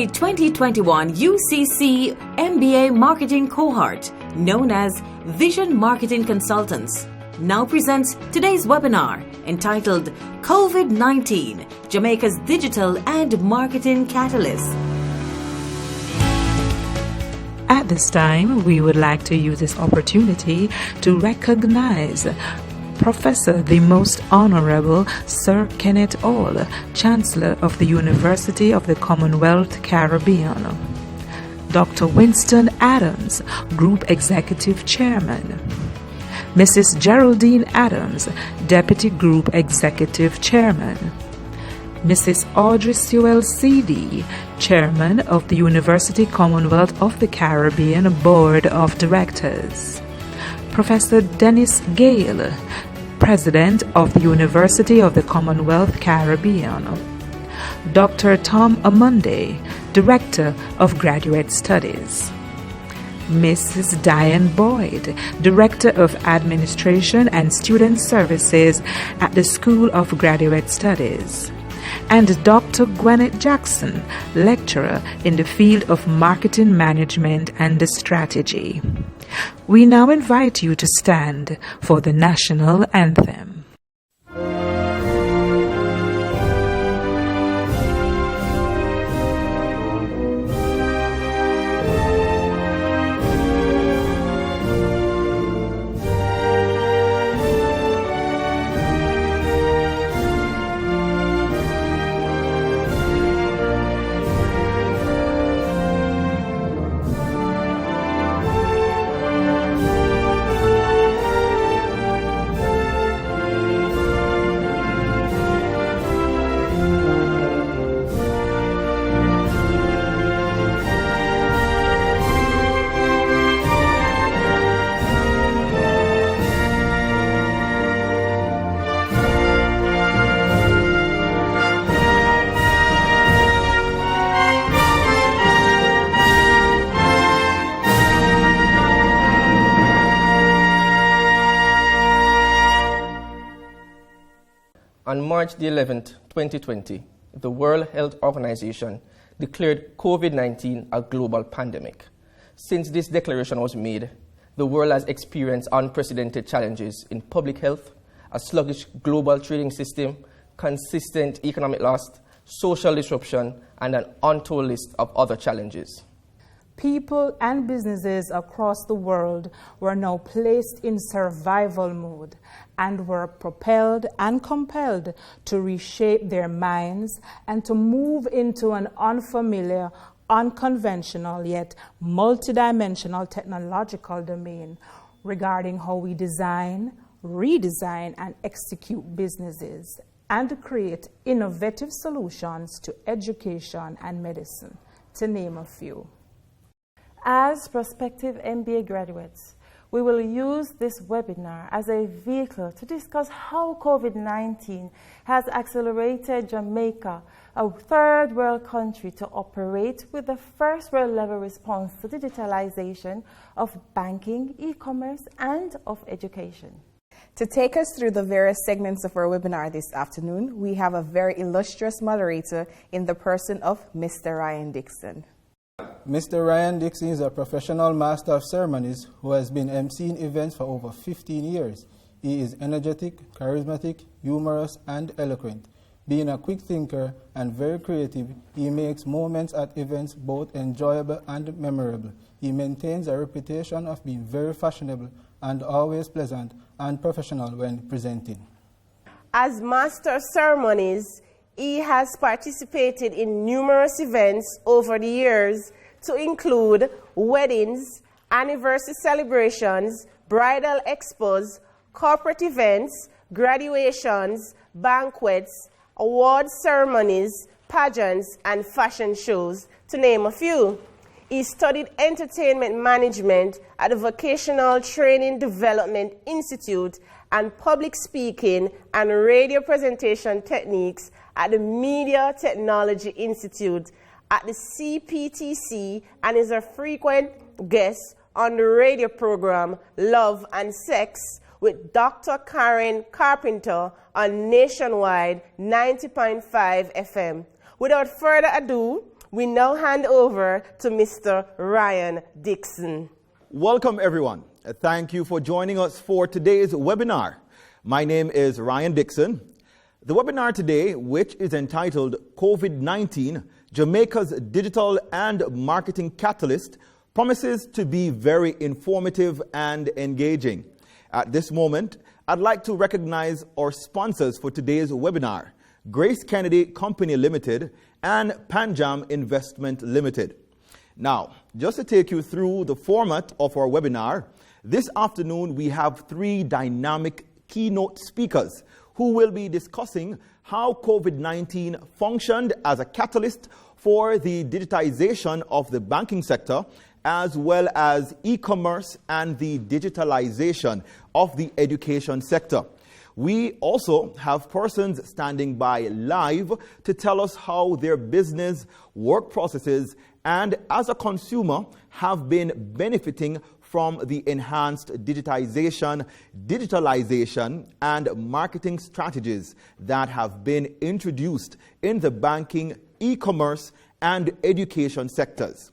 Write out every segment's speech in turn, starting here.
The 2021 UCC MBA Marketing Cohort, known as Vision Marketing Consultants, now presents today's webinar entitled COVID-19, Jamaica's Digital and Marketing Catalyst. At this time, we would like to use this opportunity to recognize Professor the Most Honorable Sir Kenneth All, Chancellor of the University of the Commonwealth Caribbean, Dr. Winston Adams, Group Executive Chairman, Mrs. Geraldine Adams, Deputy Group Executive Chairman, Mrs. Audrey Sewell CD, Chairman of the University Commonwealth of the Caribbean Board of Directors, Professor Dennis Gale, President of the University of the Commonwealth Caribbean, Dr. Tom Amunde, Director of Graduate Studies, Mrs. Diane Boyd, Director of Administration and Student Services at the School of Graduate Studies, and Dr. Gwyneth Jackson, Lecturer in the field of Marketing Management and Strategy. We now invite you to stand for the National Anthem. On March the 11th, 2020, the World Health Organization declared COVID-19 a global pandemic. Since this declaration was made, the world has experienced unprecedented challenges in public health, a sluggish global trading system, consistent economic loss, social disruption, and an untold list of other challenges. People and businesses across the world were now placed in survival mode and were propelled and compelled to reshape their minds and to move into an unfamiliar, unconventional yet multidimensional technological domain regarding how we design, redesign, and execute businesses and create innovative solutions to education and medicine, to name a few. As prospective MBA graduates, we will use this webinar as a vehicle to discuss how COVID-19 has accelerated Jamaica, a third world country, to operate with the first world level response to digitalization of banking, e-commerce, and of education. To take us through the various segments of our webinar this afternoon, we have a very illustrious moderator in the person of Mr. Ryan Dixon. Mr. Ryan Dixon is a professional master of ceremonies who has been emceeing events for over 15 years. He is energetic, charismatic, humorous, and eloquent. Being a quick thinker and very creative, he makes moments at events both enjoyable and memorable. He maintains a reputation of being very fashionable and always pleasant and professional when presenting. As Master of Ceremonies, he has participated in numerous events over the years to include weddings, anniversary celebrations, bridal expos, corporate events, graduations, banquets, award ceremonies, pageants, and fashion shows, to name a few. He studied entertainment management at the Vocational Training Development Institute and public speaking and radio presentation techniques at the Media Technology Institute at the CPTC, and is a frequent guest on the radio program Love and Sex with Dr. Karen Carpenter on Nationwide 90.5 FM. Without further ado, we now hand over to Mr. Ryan Dixon. Welcome, everyone. Thank you for joining us for today's webinar. My name is Ryan Dixon. The webinar today, which is entitled COVID-19, Jamaica's Digital and Marketing Catalyst, promises to be very informative and engaging. At this moment, I'd like to recognize our sponsors for today's webinar, Grace Kennedy Company Limited and Panjam Investment Limited. Now, just to take you through the format of our webinar, this afternoon we have 3 dynamic keynote speakers who will be discussing how COVID-19 functioned as a catalyst for the digitization of the banking sector, as well as e-commerce and the digitalization of the education sector. We also have persons standing by live to tell us how their business, work processes, and as a consumer have been benefiting from the enhanced digitalization, and marketing strategies that have been introduced in the banking, e-commerce, and education sectors.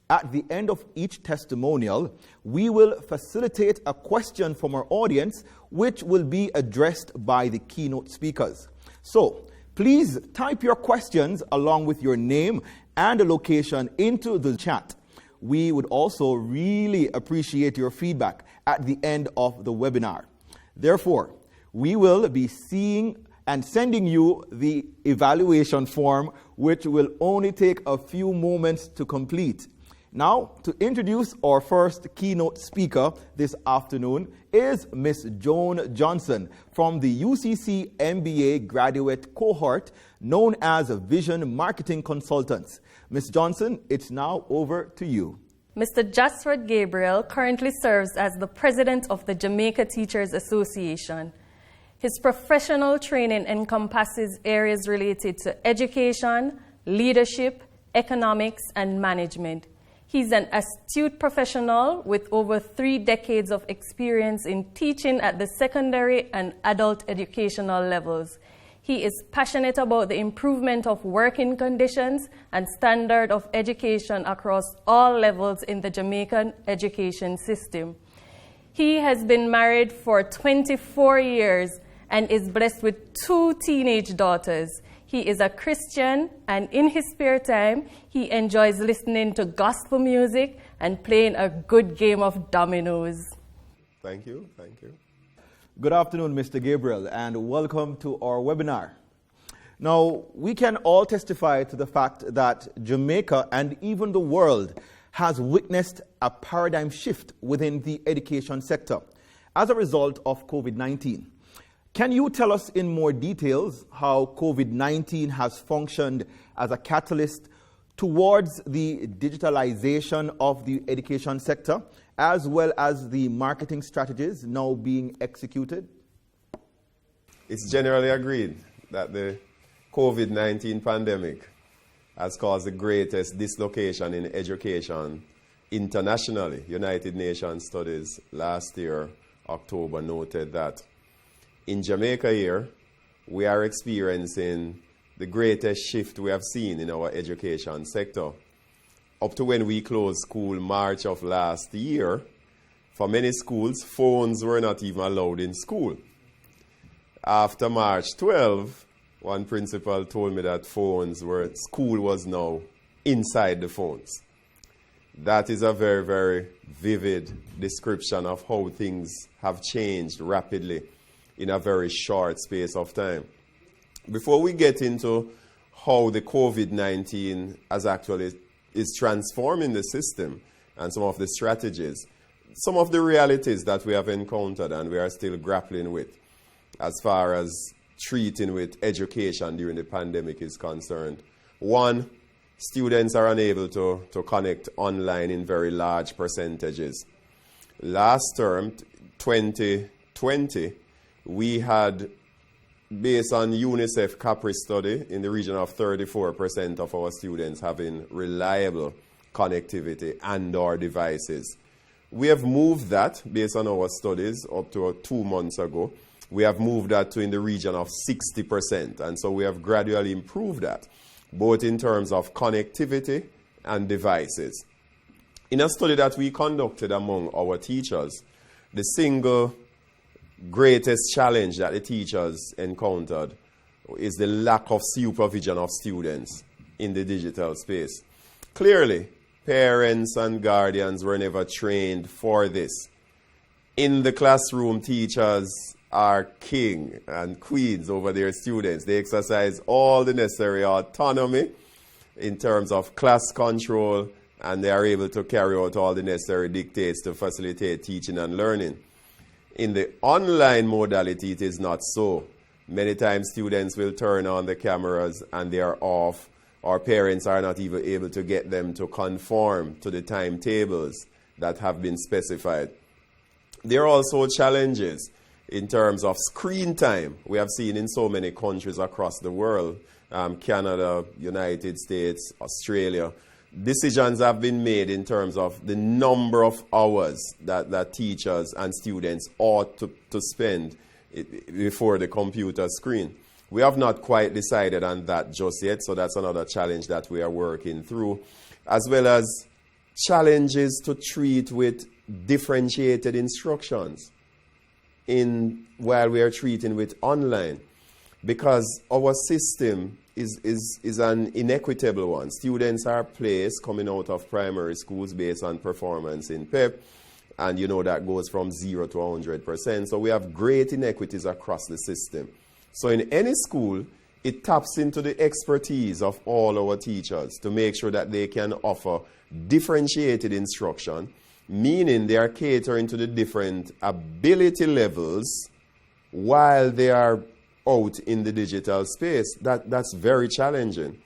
At the end of each testimonial, we will facilitate a question from our audience, which will be addressed by the keynote speakers. So, please type your questions along with your name and a location into the chat. We would also really appreciate your feedback at the end of the webinar. Therefore, we will be seeing and sending you the evaluation form, which will only take a few moments to complete. Now, to introduce our first keynote speaker this afternoon is Ms. Joan Johnson from the UCC MBA Graduate Cohort, known as Vision Marketing Consultants. Ms. Johnson, it's now over to you. Mr. Jasford Gabriel currently serves as the president of the Jamaica Teachers Association. His professional training encompasses areas related to education, leadership, economics, and management. He's an astute professional with over 3 decades of experience in teaching at the secondary and adult educational levels. He is passionate about the improvement of working conditions and standard of education across all levels in the Jamaican education system. He has been married for 24 years and is blessed with 2 teenage daughters. He is a Christian, and in his spare time, he enjoys listening to gospel music and playing a good game of dominoes. Thank you, thank you. Good afternoon, Mr. Gabriel, and welcome to our webinar. Now, we can all testify to the fact that Jamaica and even the world has witnessed a paradigm shift within the education sector as a result of COVID-19. Can you tell us in more details how COVID-19 has functioned as a catalyst towards the digitalization of the education sector, as well as the marketing strategies now being executed? It's generally agreed that the COVID-19 pandemic has caused the greatest dislocation in education internationally. United Nations studies last year, October, noted that in Jamaica here, we are experiencing the greatest shift we have seen in our education sector. Up to when we closed school March of last year, for many schools, phones were not even allowed in school. After March 12, one principal told me that school was now inside the phones. That is a very, very vivid description of how things have changed rapidly in a very short space of time. Before we get into how the COVID-19 is transforming the system and some of the strategies, some of the realities that we have encountered and we are still grappling with as far as treating with education during the pandemic is concerned. One, students are unable to connect online in very large percentages. Last term, 2020, we had, based on UNICEF Capri study, in the region of 34% of our students having reliable connectivity and or devices. We have moved that, based on our studies, up to 2 months ago. We have moved that to in the region of 60%, and so we have gradually improved that. both in terms of connectivity and devices. In a study that we conducted among our teachers, the single greatest challenge that the teachers encountered is the lack of supervision of students in the digital space. Clearly, parents and guardians were never trained for this. In the classroom, teachers are king and queens over their students. They exercise all the necessary autonomy in terms of class control, and they are able to carry out all the necessary dictates to facilitate teaching and learning. In the online modality, it is not so. Many times students will turn on the cameras and they are off, or parents are not even able to get them to conform to the timetables that have been specified. There are also challenges in terms of screen time. We have seen in so many countries across the world, Canada, United States, Australia, decisions have been made in terms of the number of hours that teachers and students ought to spend before the computer screen. We have not quite decided on that just yet, so that's another challenge that we are working through, as well as challenges to treat with differentiated instructions while we are treating with online, because our system is an inequitable one. Students are placed coming out of primary schools based on performance in PEP, and you know that goes from 0 to 100%. So we have great inequities across the system. So in any school, it taps into the expertise of all our teachers to make sure that they can offer differentiated instruction, meaning they are catering to the different ability levels while they are out in the digital space. That's very challenging.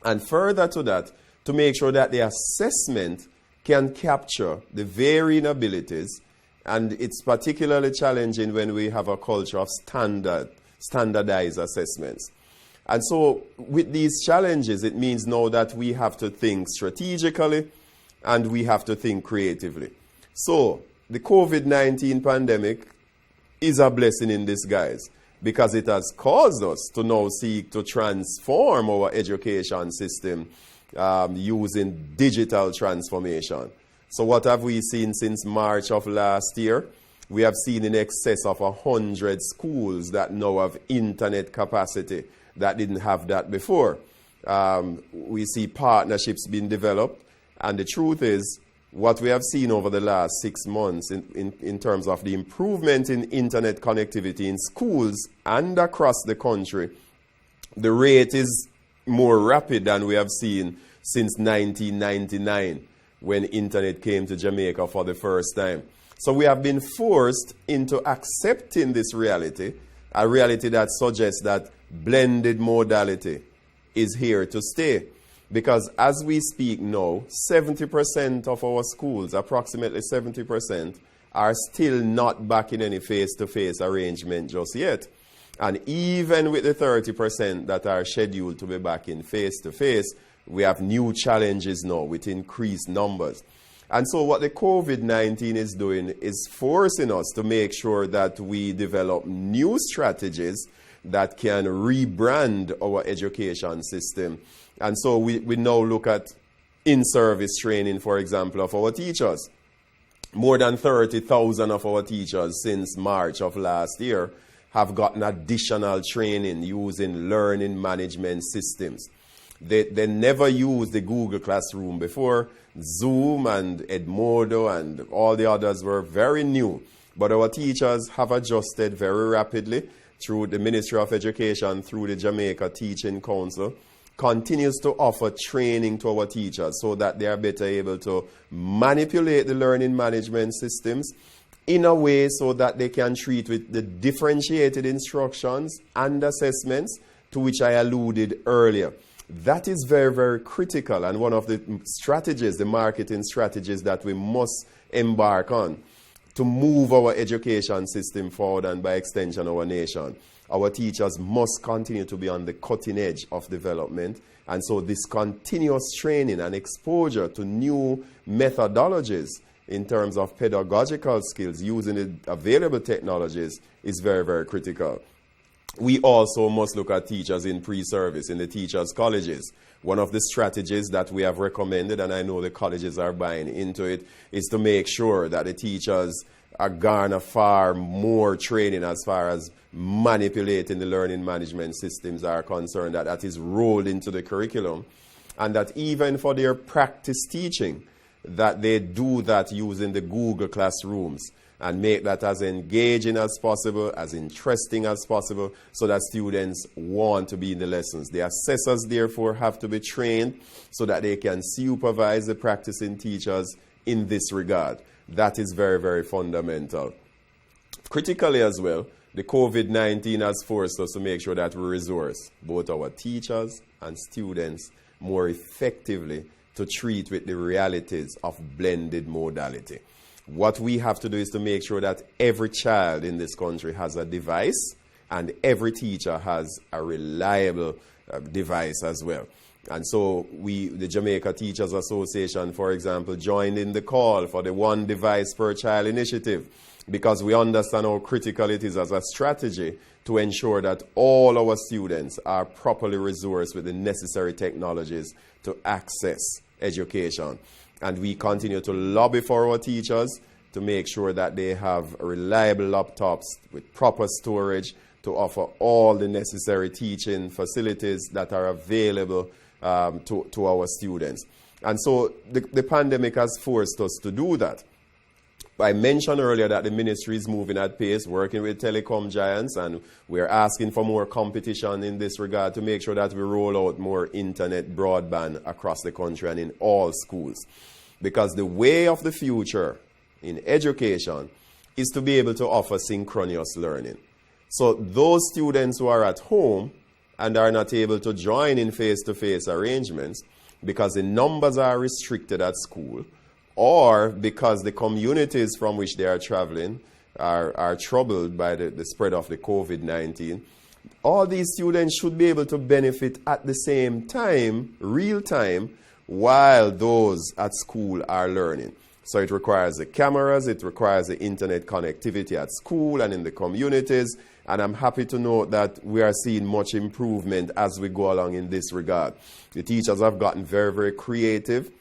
And further to that, to make sure that the assessment can capture the varying abilities, and it's particularly challenging when we have a culture of standardized assessments. And so with these challenges, it means now that we have to think strategically and we have to think creatively. So the COVID-19 pandemic is a blessing in disguise, because it has caused us to now seek to transform our education system using digital transformation. So what have we seen since March of last year? We have seen in excess of 100 schools that now have internet capacity that didn't have that before. We see partnerships being developed, and the truth is, what we have seen over the last 6 months in terms of the improvement in internet connectivity in schools and across the country, the rate is more rapid than we have seen since 1999, when internet came to Jamaica for the first time. So we have been forced into accepting this reality, a reality that suggests that blended modality is here to stay. Because as we speak now, 70% of our schools, approximately 70%, are still not back in any face-to-face arrangement just yet. And even with the 30% that are scheduled to be back in face-to-face, we have new challenges now with increased numbers. And so what the COVID-19 is doing is forcing us to make sure that we develop new strategies that can rebrand our education system. And so we now look at in-service training, for example, of our teachers. More than 30,000 of our teachers since March of last year have gotten additional training using learning management systems. They never used the Google Classroom before. Zoom and Edmodo and all the others were very new. But our teachers have adjusted very rapidly through the Ministry of Education, through the Jamaica Teaching Council, continues to offer training to our teachers so that they are better able to manipulate the learning management systems in a way so that they can treat with the differentiated instructions and assessments to which I alluded earlier. That is very, very critical, and one of the strategies, the marketing strategies that we must embark on to move our education system forward, and by extension our nation. Our teachers must continue to be on the cutting edge of development, and so this continuous training and exposure to new methodologies in terms of pedagogical skills using the available technologies is very, very critical. We also must look at teachers in pre-service, in the teachers' colleges. One of the strategies that we have recommended, and I know the colleges are buying into it, is to make sure that the teachers are garner far more training as far as manipulating the learning management systems are concerned, that is rolled into the curriculum, and that even for their practice teaching, that they do that using the Google Classrooms and make that as engaging as possible, as interesting as possible, so that students want to be in the lessons. The assessors, therefore, have to be trained so that they can supervise the practicing teachers in this regard. That is very, very fundamental. Critically as well, the COVID-19 has forced us to make sure that we resource both our teachers and students more effectively to treat with the realities of blended modality. What we have to do is to make sure that every child in this country has a device and every teacher has a reliable device as well. And so the Jamaica Teachers Association, for example, joined in the call for the one device per child initiative, because we understand how critical it is as a strategy to ensure that all our students are properly resourced with the necessary technologies to access education. And we continue to lobby for our teachers to make sure that they have reliable laptops with proper storage to offer all the necessary teaching facilities that are available to our students. And so the pandemic has forced us to do that. I mentioned earlier that the ministry is moving at pace, working with telecom giants, and we're asking for more competition in this regard to make sure that we roll out more internet broadband across the country and in all schools. Because the way of the future in education is to be able to offer synchronous learning. So those students who are at home and are not able to join in face-to-face arrangements because the numbers are restricted at school, or because the communities from which they are traveling are troubled by the spread of the COVID-19, all these students should be able to benefit at the same time, real time, while those at school are learning. So it requires the cameras, it requires the internet connectivity at school and in the communities, and I'm happy to note that we are seeing much improvement as we go along in this regard. The teachers have gotten very, very creative,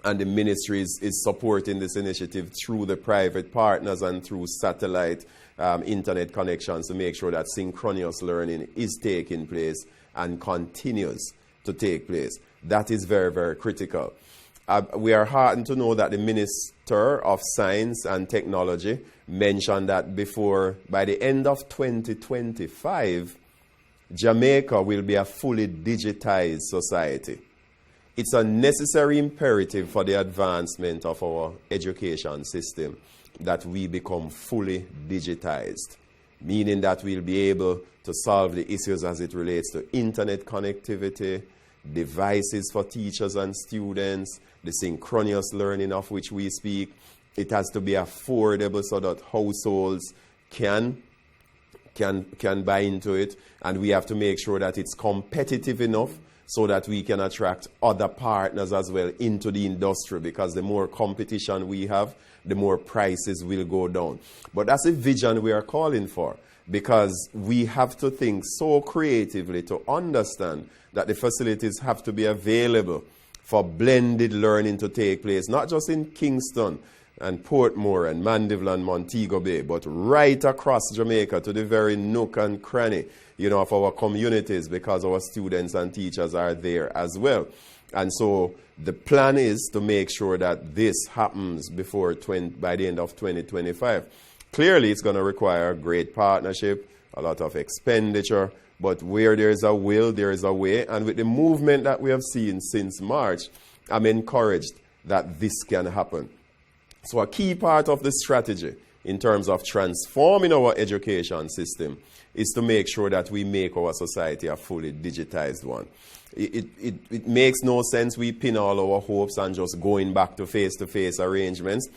and the ministry is supporting this initiative through the private partners and through satellite internet connections to make sure that synchronous learning is taking place and continues to take place. That is very, very critical. We are heartened to know that the Minister of Science and Technology mentioned that by the end of 2025, Jamaica will be a fully digitized society. It's a necessary imperative for the advancement of our education system that we become fully digitized, meaning that we'll be able to solve the issues as it relates to internet connectivity, devices for teachers and students, the synchronous learning of which we speak. It has to be affordable so that households can buy into it, and we have to make sure that it's competitive enough so that we can attract other partners as well into the industry, because the more competition we have, the more prices will go down. But that's a vision we are calling for, because we have to think so creatively to understand that the facilities have to be available for blended learning to take place, not just in Kingston and Portmore and Mandeville and Montego Bay, but right across Jamaica to the very nook and cranny, of our communities, because our students and teachers are there as well. And so the plan is to make sure that this happens by the end of 2025. Clearly, it's going to require great partnership, a lot of expenditure, but where there is a will, there is a way. And with the movement that we have seen since March, I'm encouraged that this can happen. So a key part of the strategy in terms of transforming our education system is to make sure that we make our society a fully digitized one. It makes no sense we pin all our hopes on just going back to face-to-face arrangements.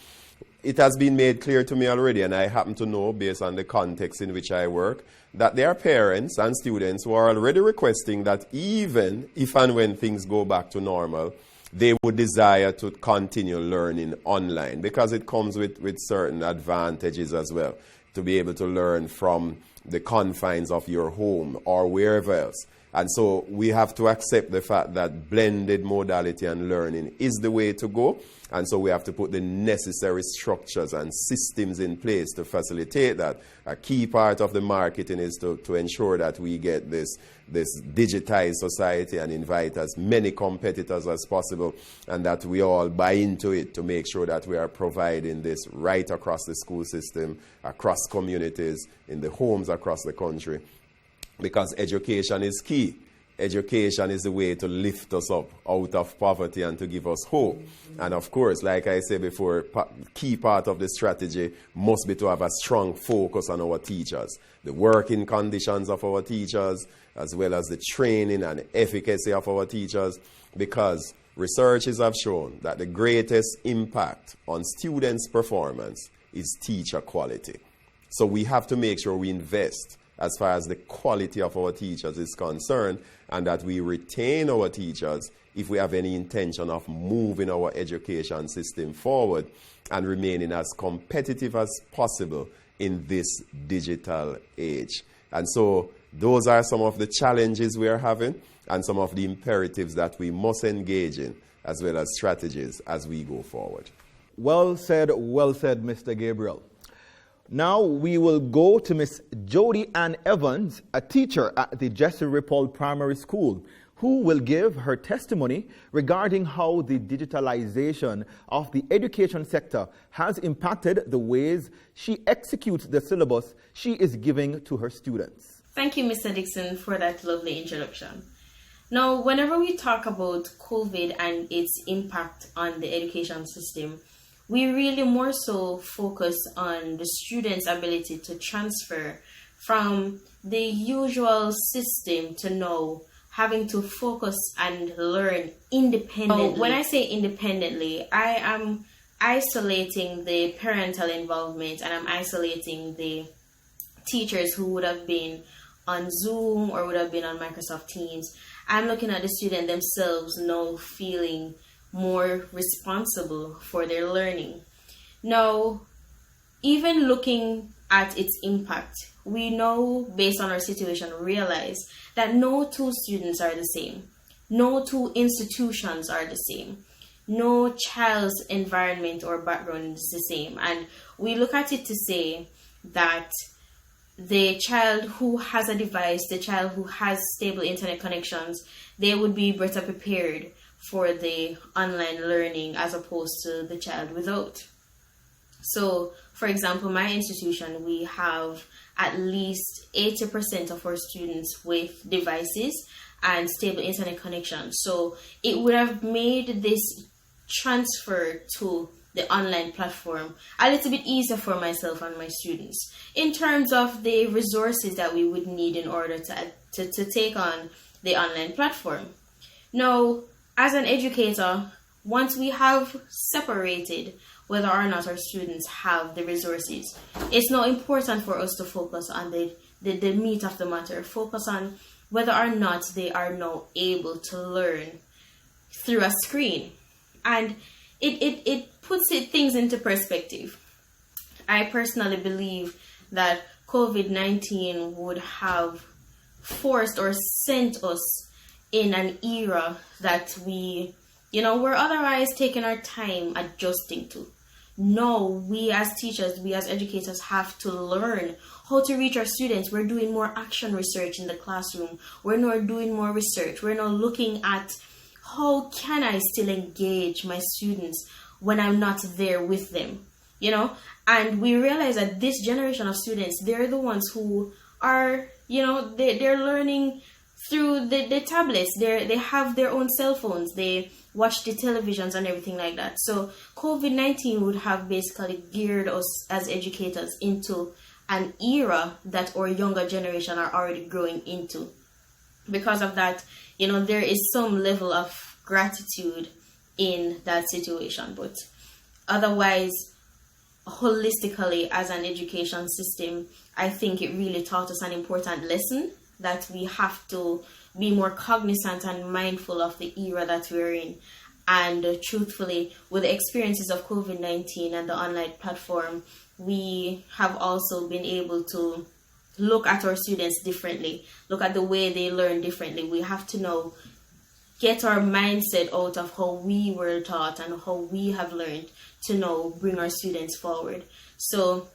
It has been made clear to me already, and I happen to know, based on the context in which I work, that there are parents and students who are already requesting that even if and when things go back to normal, they would desire to continue learning online, because it comes with certain advantages as well, to be able to learn from the confines of your home or wherever else. And so we have to accept the fact that blended modality and learning is the way to go. And so we have to put the necessary structures and systems in place to facilitate that. A key part of the marketing is to ensure that we get this digitized society and invite as many competitors as possible, and that we all buy into it to make sure that we are providing this right across the school system, across communities, in the homes across the country. Because education is key. Education is the way to lift us up out of poverty and to give us hope. And of course, like I said before, key part of the strategy must be to have a strong focus on our teachers, the working conditions of our teachers, as well as the training and efficacy of our teachers, because researchers have shown that the greatest impact on students' performance is teacher quality. So we have to make sure we invest as far as the quality of our teachers is concerned, and that we retain our teachers if we have any intention of moving our education system forward and remaining as competitive as possible in this digital age. And so those are some of the challenges we are having and some of the imperatives that we must engage in, as well as strategies as we go forward. Well said, Mr. Gabriel. Now we will go to Miss Jody Ann Evans, a teacher at the Jesse Ripoll Primary School, who will give her testimony regarding how the digitalization of the education sector has impacted the ways she executes the syllabus she is giving to her students. Thank you, Mr. Dixon, for that lovely introduction. Now, whenever we talk about COVID and its impact on the education system, we really more so focus on the students' ability to transfer from the usual system to now having to focus and learn independently. When I say independently, I am isolating the parental involvement, and I'm isolating the teachers who would have been on Zoom or would have been on Microsoft Teams. I'm looking at the student themselves now feeling more responsible for their learning. Now, even looking at its impact, we know, based on our situation, realize that no two students are the same. No two institutions are the same. No child's environment or background is the same. And we look at it to say that the child who has a device, the child who has stable internet connections, they would be better prepared for the online learning as opposed to the child without. So, for example, my institution, we have at least 80% of our students with devices and stable internet connections. So it would have made this transfer to the online platform a little bit easier for myself and my students in terms of the resources that we would need in order to take on the online platform. Now, as an educator, once we have separated whether or not our students have the resources, it's now important for us to focus on the meat of the matter, focus on whether or not they are now able to learn through a screen. And it puts things into perspective. I personally believe that COVID-19 would have forced or sent us in an era that we're otherwise taking our time adjusting to. No, we as teachers, we as educators have to learn how to reach our students. We're doing more action research in the classroom. We're now doing more research. We're now looking at how can I still engage my students when I'm not there with them, And we realize that this generation of students, they're the ones who are, they're learning through the tablets. They have their own cell phones. They watch the televisions and everything like that. So COVID-19 would have basically geared us as educators into an era that our younger generation are already growing into. Because of that, there is some level of gratitude in that situation. But otherwise, holistically, as an education system, I think it really taught us an important lesson that we have to be more cognizant and mindful of the era that we're in. And truthfully, with the experiences of COVID-19 and the online platform, we have also been able to look at our students differently, look at the way they learn differently. We have to now get our mindset out of how we were taught and how we have learned to now bring our students forward. So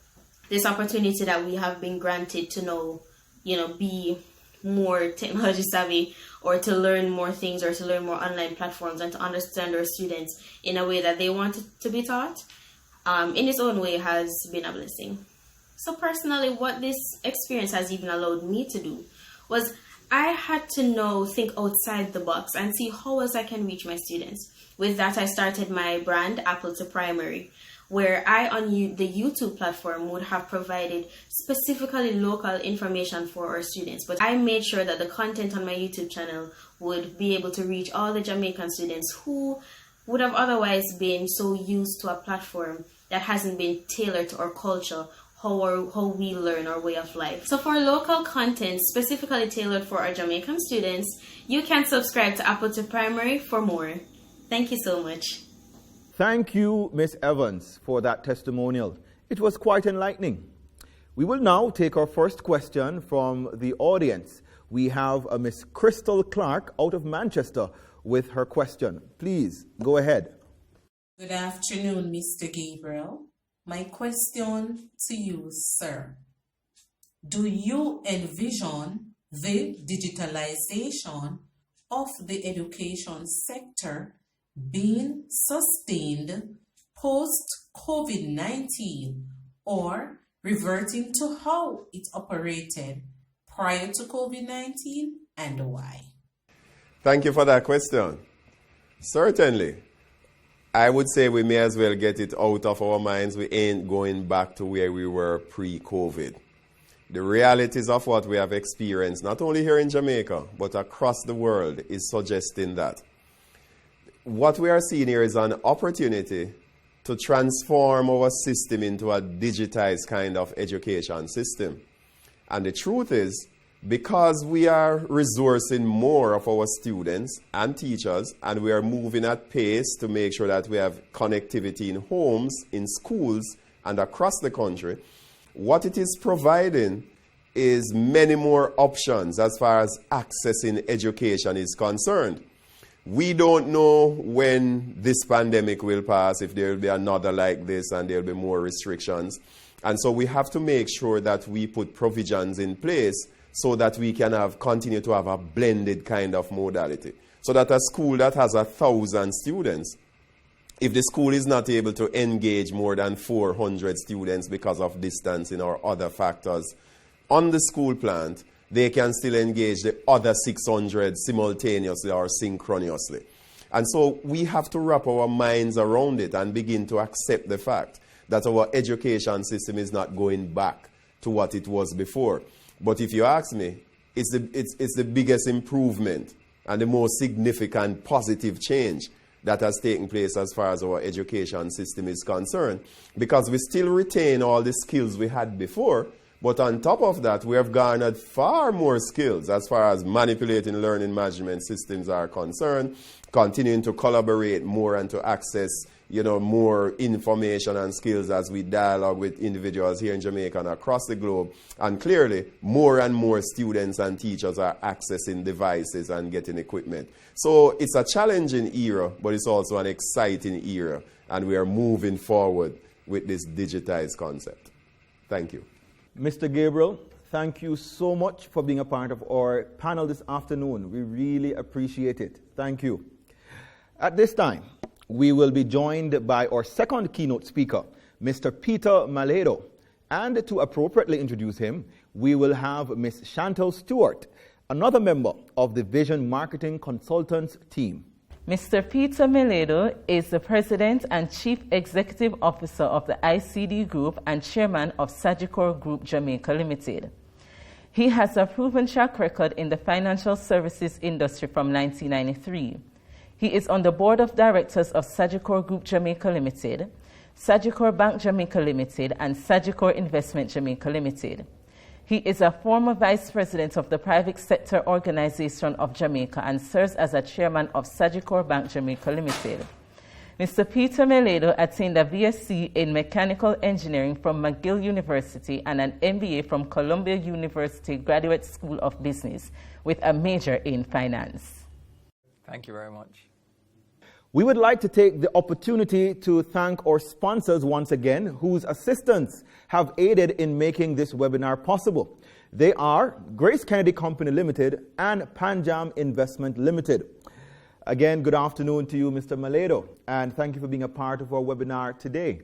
this opportunity that we have been granted to now, be more technology savvy, or to learn more things, or to learn more online platforms, and to understand our students in a way that they want to be taught, in its own way has been a blessing. So personally, what this experience has even allowed me to do was I had to now think outside the box and see how else I can reach my students. With that, I started my brand, Apple to Primary, where I, on the YouTube platform, would have provided specifically local information for our students. But I made sure that the content on my YouTube channel would be able to reach all the Jamaican students who would have otherwise been so used to a platform that hasn't been tailored to our culture, how we learn our way of life. So for local content specifically tailored for our Jamaican students, you can subscribe to Apple to Primary for more. Thank you so much. Thank you, Ms. Evans, for that testimonial. It was quite enlightening. We will now take our first question from the audience. We have Ms. Crystal Clark out of Manchester with her question. Please, go ahead. Good afternoon, Mr. Gabriel. My question to you, sir. Do you envision the digitalization of the education sector being sustained post-COVID-19 or reverting to how it operated prior to COVID-19, and why? Thank you for that question. Certainly. I would say we may as well get it out of our minds. We ain't going back to where we were pre-COVID. The realities of what we have experienced, not only here in Jamaica, but across the world, is suggesting that. What we are seeing here is an opportunity to transform our system into a digitized kind of education system. And the truth is, because we are resourcing more of our students and teachers, and we are moving at pace to make sure that we have connectivity in homes, in schools, and across the country, what it is providing is many more options as far as accessing education is concerned. We don't know when this pandemic will pass, if there will be another like this and there will be more restrictions. And so we have to make sure that we put provisions in place so that we can continue to have a blended kind of modality. So that a school that has 1,000 students, if the school is not able to engage more than 400 students because of distancing or other factors on the school plant, they can still engage the other 600 simultaneously or synchronously. And so we have to wrap our minds around it and begin to accept the fact that our education system is not going back to what it was before. But if you ask me, it's the biggest improvement and the most significant positive change that has taken place as far as our education system is concerned, because we still retain all the skills we had before, but on top of that, we have garnered far more skills as far as manipulating learning management systems are concerned, continuing to collaborate more and to access more information and skills as we dialogue with individuals here in Jamaica and across the globe. And clearly, more and more students and teachers are accessing devices and getting equipment. So it's a challenging era, but it's also an exciting era. And we are moving forward with this digitized concept. Thank you. Mr. Gabriel, thank you so much for being a part of our panel this afternoon. We really appreciate it. Thank you. At this time, we will be joined by our second keynote speaker, Mr. Peter Maledo. And to appropriately introduce him, we will have Ms. Chantal Stewart, another member of the Vision Marketing Consultants team. Mr. Peter Maledo is the President and Chief Executive Officer of the ICD Group and Chairman of Sagicor Group Jamaica Limited. He has a proven track record in the financial services industry from 1993. He is on the board of directors of Sagicor Group Jamaica Limited, Sagicor Bank Jamaica Limited, and Sagicor Investment Jamaica Limited. He is a former vice president of the Private Sector Organization of Jamaica and serves as a chairman of Sagicor Bank Jamaica Limited. Mr. Peter Meledo attained a BSc in Mechanical Engineering from McGill University and an MBA from Columbia University Graduate School of Business with a major in finance. Thank you very much. We would like to take the opportunity to thank our sponsors once again, whose assistance have aided in making this webinar possible. They are Grace Kennedy Company Limited and Panjam Investment Limited. Again, good afternoon to you, Mr. Meledo, and thank you for being a part of our webinar today.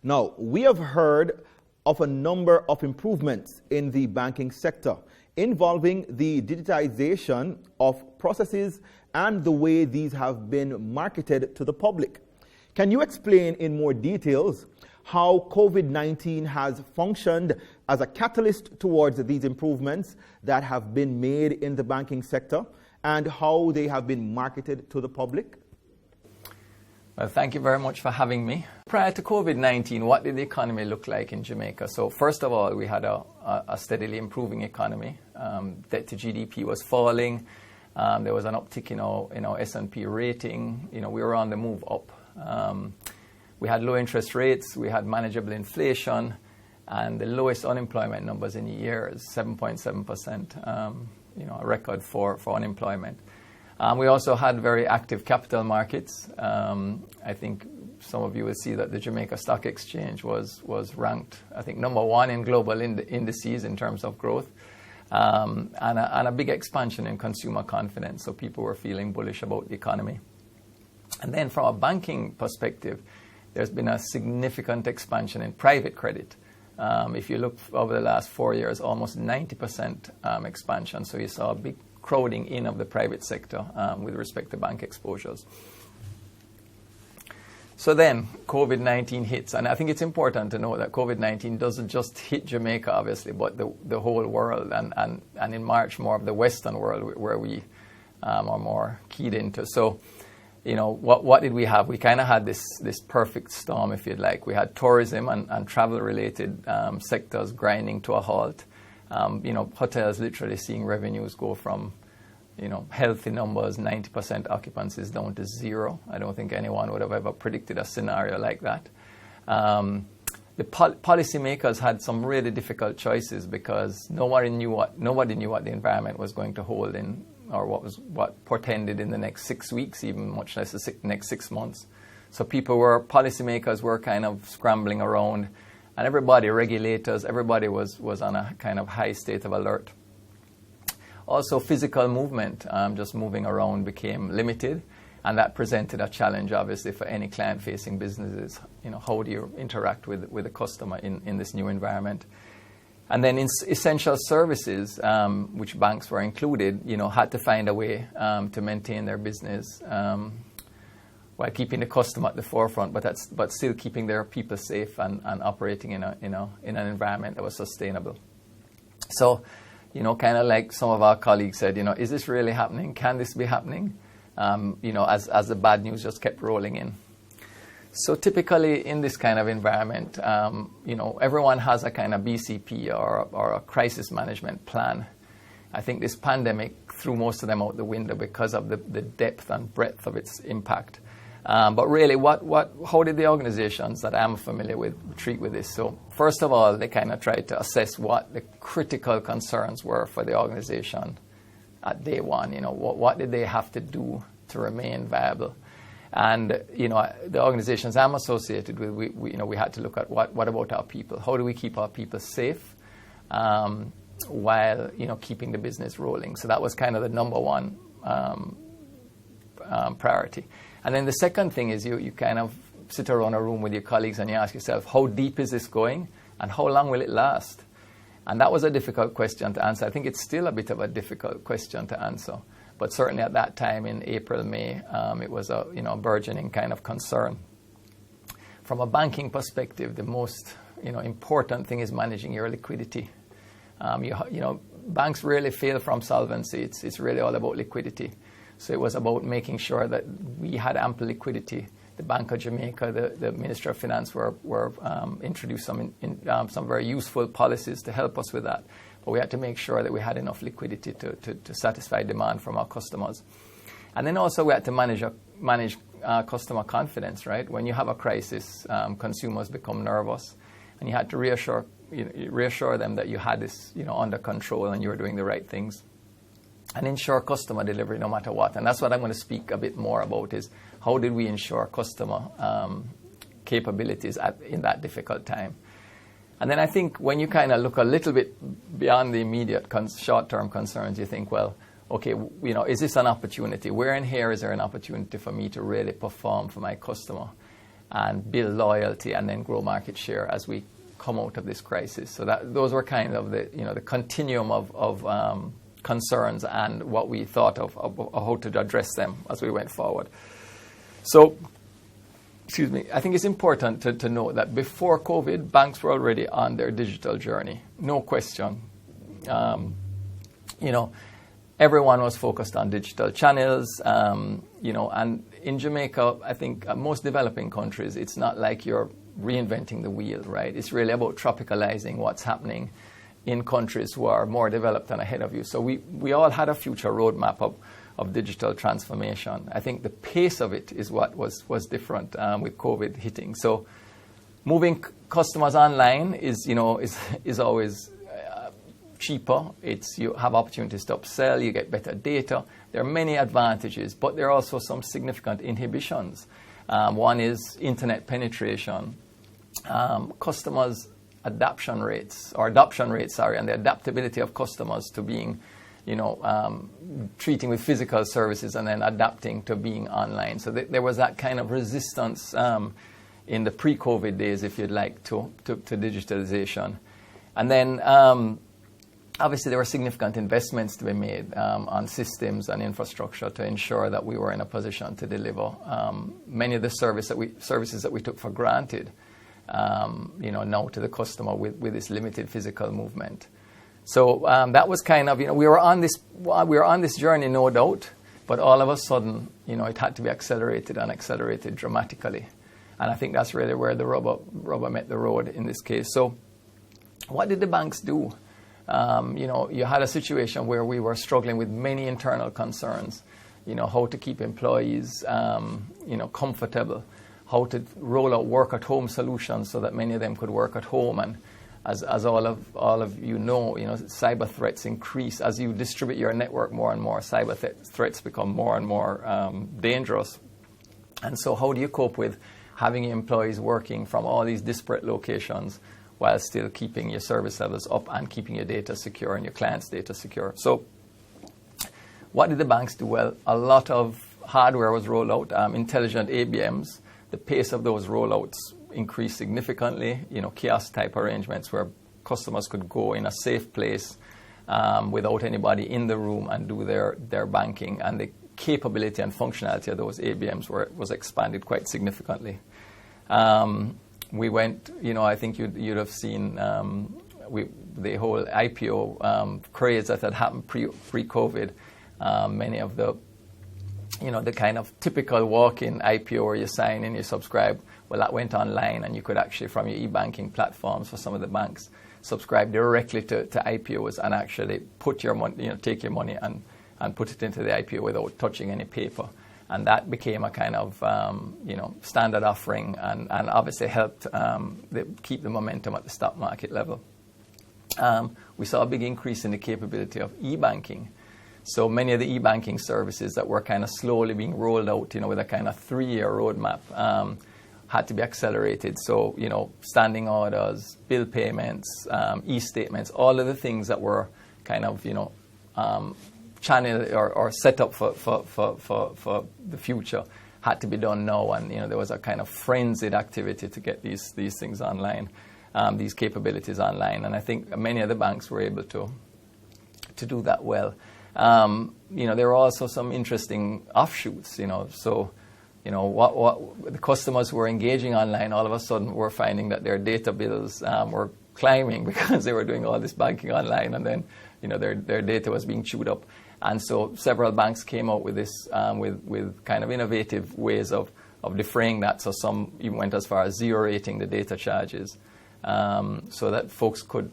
Now, we have heard of a number of improvements in the banking sector involving the digitization of processes and the way these have been marketed to the public. Can you explain in more details how COVID-19 has functioned as a catalyst towards these improvements that have been made in the banking sector and how they have been marketed to the public? Well, thank you very much for having me. Prior to COVID-19, what did the economy look like in Jamaica? So first of all, we had a steadily improving economy. Debt to GDP was falling. There was an uptick in our S&P rating. We were on the move up. We had low interest rates. We had manageable inflation, and the lowest unemployment numbers in years, 7.7%. A record for unemployment. We also had very active capital markets. I think some of you will see that the Jamaica Stock Exchange was ranked, I think, #1 in global indices in terms of growth, and a big expansion in consumer confidence. So people were feeling bullish about the economy. And then from a banking perspective, there's been a significant expansion in private credit. If you look over the last 4 years, almost 90% expansion. So you saw a big crowding in of the private sector with respect to bank exposures. So then COVID-19 hits, and I think it's important to know that COVID-19 doesn't just hit Jamaica, obviously, but the whole world, and in March, more of the Western world where we are more keyed into. So, what did we have? We kind of had this perfect storm, if you'd like. We had tourism and travel-related sectors grinding to a halt. Hotels literally seeing revenues go from, healthy numbers, 90% occupancies down to 0. I don't think anyone would have ever predicted a scenario like that. The policymakers had some really difficult choices because nobody knew what the environment was going to hold in, or what portended in the next 6 weeks, even much less the next 6 months. So policymakers were kind of scrambling around, and regulators, everybody was on a kind of high state of alert. Also, physical movement, just moving around, became limited, and that presented a challenge, obviously, for any client-facing businesses. How do you interact with a customer in this new environment? And then in essential services, which banks were included, had to find a way to maintain their business while keeping the customer at the forefront, but still keeping their people safe and operating in an environment that was sustainable. So, kind of like some of our colleagues said, is this really happening? Can this be happening? As the bad news just kept rolling in. So typically in this kind of environment, everyone has a kind of BCP or a crisis management plan. I think this pandemic threw most of them out the window because of the depth and breadth of its impact. But really, how did the organizations that I'm familiar with treat with this? So first of all, they kind of tried to assess what the critical concerns were for the organization at day one. What did they have to do to remain viable? And, the organizations I'm associated with, we had to look at what about our people? How do we keep our people safe while, keeping the business rolling? So that was kind of the #1 priority. And then the second thing is you kind of sit around a room with your colleagues and you ask yourself, how deep is this going and how long will it last? And that was a difficult question to answer. I think it's still a bit of a difficult question to answer. But certainly at that time in April, May, it was a burgeoning kind of concern. From a banking perspective, the most important thing is managing your liquidity. Banks really fail from solvency. It's really all about liquidity. So it was about making sure that we had ample liquidity. The Bank of Jamaica, the Minister of Finance were introduced some very useful policies to help us with that. But we had to make sure that we had enough liquidity to satisfy demand from our customers. And then also we had to manage customer confidence, right? When you have a crisis, consumers become nervous, and you had to reassure them that you had this, under control and you were doing the right things, and ensure customer delivery no matter what. And that's what I'm going to speak a bit more about, is how did we ensure customer capabilities in that difficult time. And then I think when you kind of look a little bit beyond the immediate short-term concerns, you think, well, okay, is this an opportunity? Where in here is there an opportunity for me to really perform for my customer and build loyalty and then grow market share as we come out of this crisis? So those were kind of the continuum of concerns and what we thought of how to address them as we went forward. So, I think it's important to note that before COVID, banks were already on their digital journey, no question. Everyone was focused on digital channels, and in Jamaica, I think most developing countries, it's not like you're reinventing the wheel, right? It's really about tropicalizing what's happening in countries who are more developed and ahead of you. So we all had a future roadmap of digital transformation. I think the pace of it is what was different with COVID hitting. So moving customers online is always cheaper. You have opportunities to upsell, you get better data. There are many advantages, but there are also some significant inhibitions. One is internet penetration. Customers' adoption rates, and the adaptability of customers to being treating with physical services and then adapting to being online. So there was that kind of resistance in the pre-COVID days, if you'd like, to digitalization. And then obviously there were significant investments to be made on systems and infrastructure to ensure that we were in a position to deliver many of the services that we took for granted, now to the customer with this limited physical movement. So that was kind of, we were on this journey, no doubt, but all of a sudden, it had to be accelerated dramatically. And I think that's really where the rubber met the road in this case. So what did the banks do? You had a situation where we were struggling with many internal concerns, how to keep employees, comfortable, how to roll out work at home solutions so that many of them could work at home. And as all of you know, cyber threats increase. As you distribute your network more and more, cyber threats become more and more dangerous. And so how do you cope with having your employees working from all these disparate locations while still keeping your service levels up and keeping your data secure and your clients' data secure? So what did the banks do? Well, a lot of hardware was rolled out, intelligent ABMs. The pace of those rollouts increased significantly, kiosk-type arrangements where customers could go in a safe place without anybody in the room and do their banking. And the capability and functionality of those ABMs was expanded quite significantly. We went, I think you'd have seen the whole IPO craze that had happened pre-COVID. Many of the kind of typical walk-in IPO where you sign in, you subscribe, well, that went online, and you could actually, from your e-banking platforms for some of the banks, subscribe directly to IPOs and actually put your money, take your money and put it into the IPO without touching any paper. And that became a kind of, standard offering and obviously helped keep the momentum at the stock market level. We saw a big increase in the capability of e-banking. So many of the e-banking services that were kind of slowly being rolled out, with a kind of 3-year roadmap, had to be accelerated. So, standing orders, bill payments, e-statements, all of the things that were kind of, channel or set up for the future had to be done now. And, there was a kind of frenzied activity to get these things online, these capabilities online. And I think many of the banks were able to do that well. There were also some interesting offshoots, so, what the customers who were engaging online all of a sudden were finding that their data bills were climbing because they were doing all this banking online, and then, their data was being chewed up. And so several banks came out with this, with kind of innovative ways of defraying that. So some even went as far as zero-rating the data charges, so that folks could,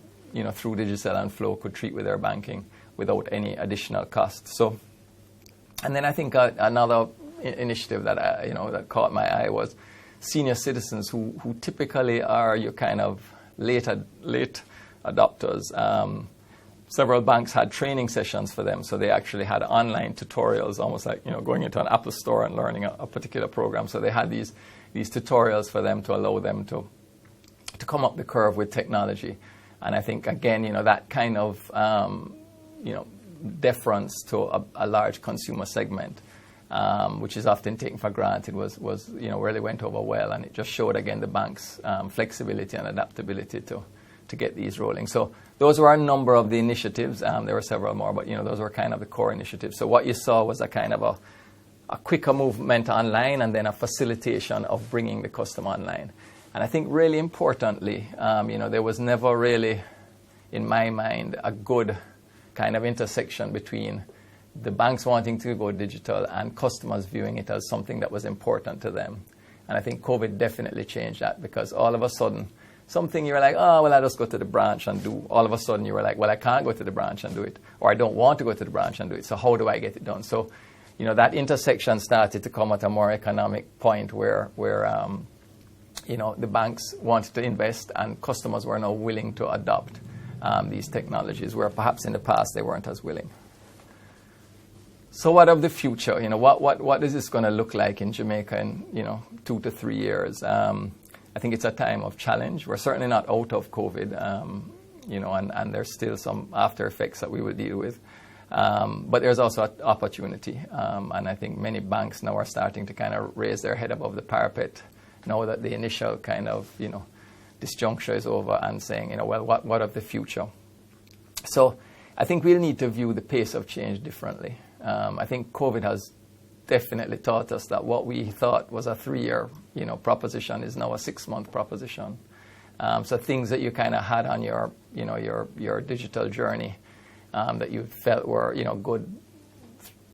through Digital and Flow, could treat with their banking without any additional cost. So, and then I think another initiative that that caught my eye was senior citizens who typically are your kind of late adopters. Several banks had training sessions for them, so they actually had online tutorials, almost like going into an Apple store and learning a particular program. So they had these tutorials for them to allow them to come up the curve with technology. And I think again, that kind of deference to a large consumer segment, which is often taken for granted, was really went over well, and it just showed again the bank's flexibility and adaptability to get these rolling. So those were a number of the initiatives. There were several more, but those were kind of the core initiatives. So what you saw was a kind of a quicker movement online, and then a facilitation of bringing the customer online. And I think really importantly, there was never really, in my mind, a good kind of intersection between the banks wanting to go digital and customers viewing it as something that was important to them. And I think COVID definitely changed that, because all of a sudden, something you were like, oh, well, I'll just go to the branch and do. All of a sudden you were like, well, I can't go to the branch and do it, or I don't want to go to the branch and do it. So how do I get it done? So, that intersection started to come at a more economic point where the banks wanted to invest and customers were now willing to adopt these technologies, where perhaps in the past they weren't as willing. So what of the future? What is this going to look like in Jamaica in 2 to 3 years? I think it's a time of challenge. We're certainly not out of COVID, and there's still some after effects that we will deal with. But there's also an opportunity, and I think many banks now are starting to kind of raise their head above the parapet, know that the initial kind of disjuncture is over, and saying, well, what of the future? So I think we'll need to view the pace of change differently. I think COVID has definitely taught us that what we thought was a 3-year proposition is now a 6-month proposition. So things that you kind of had on your digital journey that you felt were good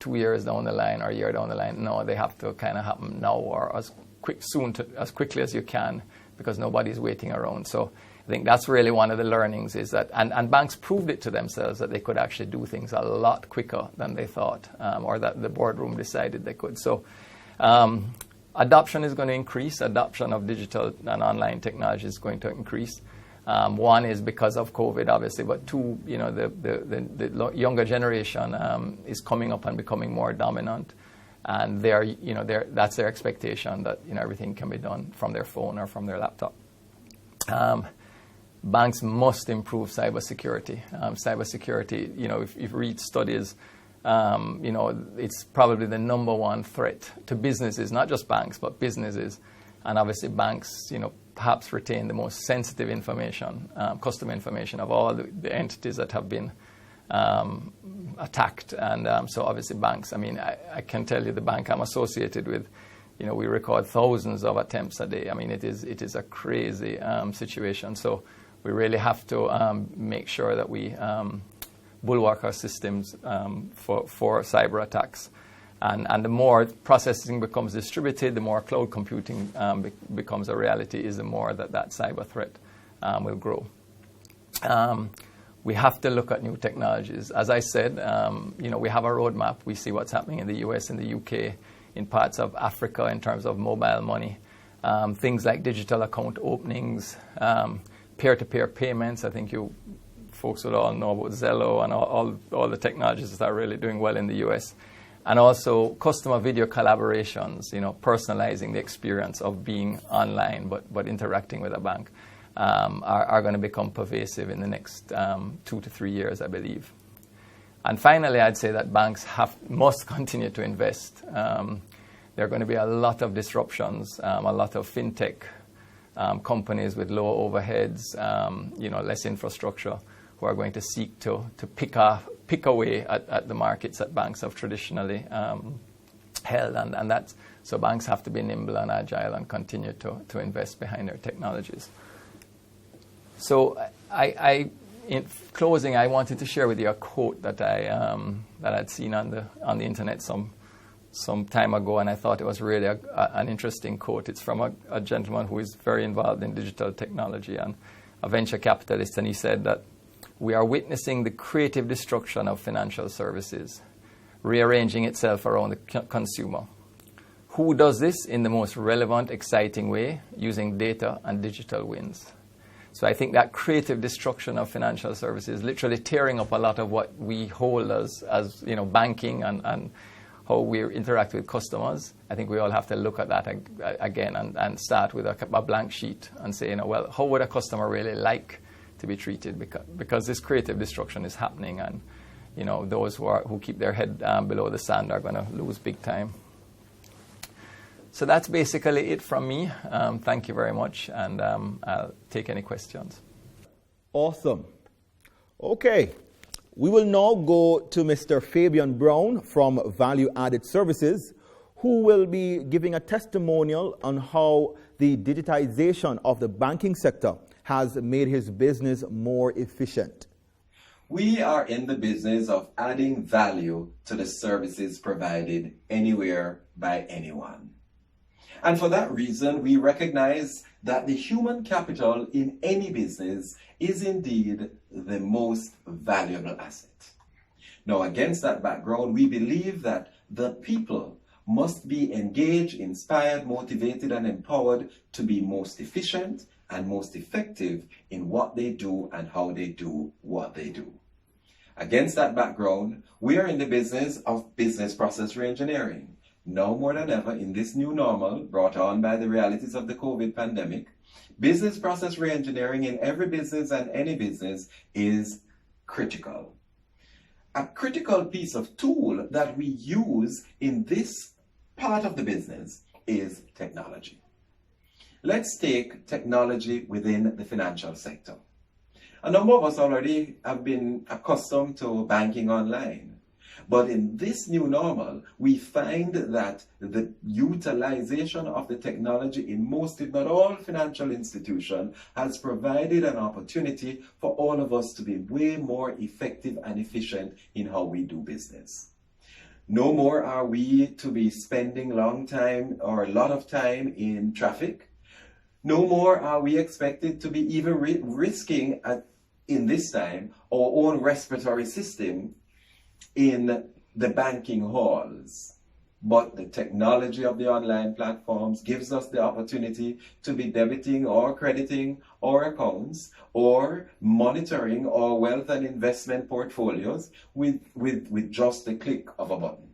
2 years down the line or a year down the line, no, they have to kind of happen now, or as quickly as you can, because nobody's waiting around. So I think that's really one of the learnings, is that, and banks proved it to themselves that they could actually do things a lot quicker than they thought, or that the boardroom decided they could. So adoption is going to increase. Adoption of digital and online technology is going to increase. One is because of COVID, obviously, but two, the younger generation is coming up and becoming more dominant, and that's their expectation, that everything can be done from their phone or from their laptop. Banks must improve cybersecurity. Cybersecurity, if you read studies, it's probably the number one threat to businesses, not just banks, but businesses. And obviously banks, perhaps retain the most sensitive information, customer information of all the entities that have been attacked. And so obviously banks, I can tell you the bank I'm associated with, we record thousands of attempts a day. it is a crazy situation. So we really have to make sure that we bulwark our systems for cyber attacks. And the more processing becomes distributed, the more cloud computing becomes a reality, is the more that cyber threat will grow. We have to look at new technologies. As I said, we have a roadmap. We see what's happening in the US, in the UK, in parts of Africa in terms of mobile money. Things like digital account openings, peer-to-peer payments. I think you folks would all know about Zello and all the technologies that are really doing well in the US. And also customer video collaborations, personalizing the experience of being online but interacting with a bank, are going to become pervasive in the next 2 to 3 years, I believe. And finally, I'd say that banks must continue to invest. There are going to be a lot of disruptions, a lot of fintech companies with low overheads, less infrastructure, who are going to seek to pick away at the markets that banks have traditionally held, and that's so banks have to be nimble and agile and continue to invest behind their technologies. So in closing, I wanted to share with you a quote that I'd seen on the internet some time ago, and I thought it was really an interesting quote. It's from a gentleman who is very involved in digital technology and a venture capitalist, and he said that we are witnessing the creative destruction of financial services, rearranging itself around the consumer. who does this in the most relevant, exciting way using data and digital wins. So I think that creative destruction of financial services, literally tearing up a lot of what we hold as banking and how we interact with customers. I think we all have to look at that again and start with a blank sheet and say, well, how would a customer really like to be treated? Because this creative destruction is happening, and those who keep their head below the sand are going to lose big time. So that's basically it from me. Thank you very much, and I'll take any questions. Awesome. Okay. We will now go to Mr. Fabian Brown from Value Added Services, who will be giving a testimonial on how the digitization of the banking sector has made his business more efficient. We are in the business of adding value to the services provided anywhere by anyone. And for that reason, we recognize that the human capital in any business is indeed the most valuable asset. Now, against that background, we believe that the people must be engaged, inspired, motivated, and empowered to be most efficient and most effective in what they do and how they do what they do. Against that background, we are in the business of business process reengineering. Now more than ever, in this new normal brought on by the realities of the COVID pandemic, business process reengineering in every business and any business is critical. A critical piece of tool that we use in this part of the business is technology. Let's take technology within the financial sector. A number of us already have been accustomed to banking online. But in this new normal, we find that the utilization of the technology in most, if not all, financial institutions has provided an opportunity for all of us to be way more effective and efficient in how we do business. No more are we to be spending long time or a lot of time in traffic. No more are we expected to be even risking in this time our own respiratory system in the banking halls. But the technology of the online platforms gives us the opportunity to be debiting or crediting our accounts or monitoring our wealth and investment portfolios with just a click of a button.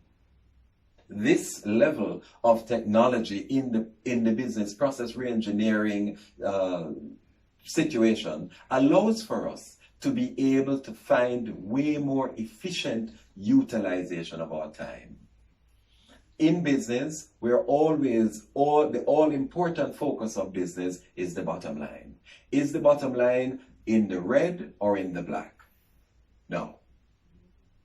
This level of technology in the business process reengineering situation allows for us to be able to find way more efficient utilization of our time. In business, we're always, the all-important focus of business is the bottom line. Is the bottom line in the red or in the black? No.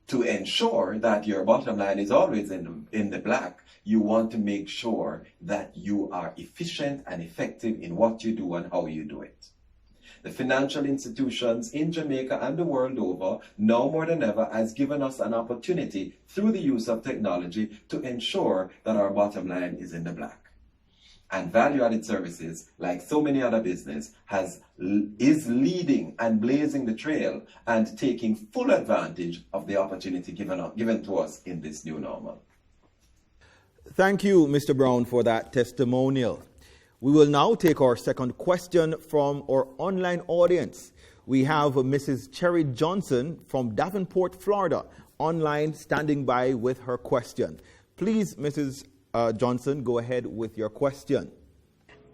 To ensure that your bottom line is always in the black, you want to make sure that you are efficient and effective in what you do and how you do it. The financial institutions in Jamaica and the world over, now more than ever, has given us an opportunity through the use of technology to ensure that our bottom line is in the black. And value-added services, like so many other businesses, is leading and blazing the trail and taking full advantage of the opportunity given to us in this new normal. Thank you, Mr. Brown, for that testimonial. We will now take our second question from our online audience. We have Mrs. Cherry Johnson from Davenport, Florida, online standing by with her question. Please, Mrs. Johnson, go ahead with your question.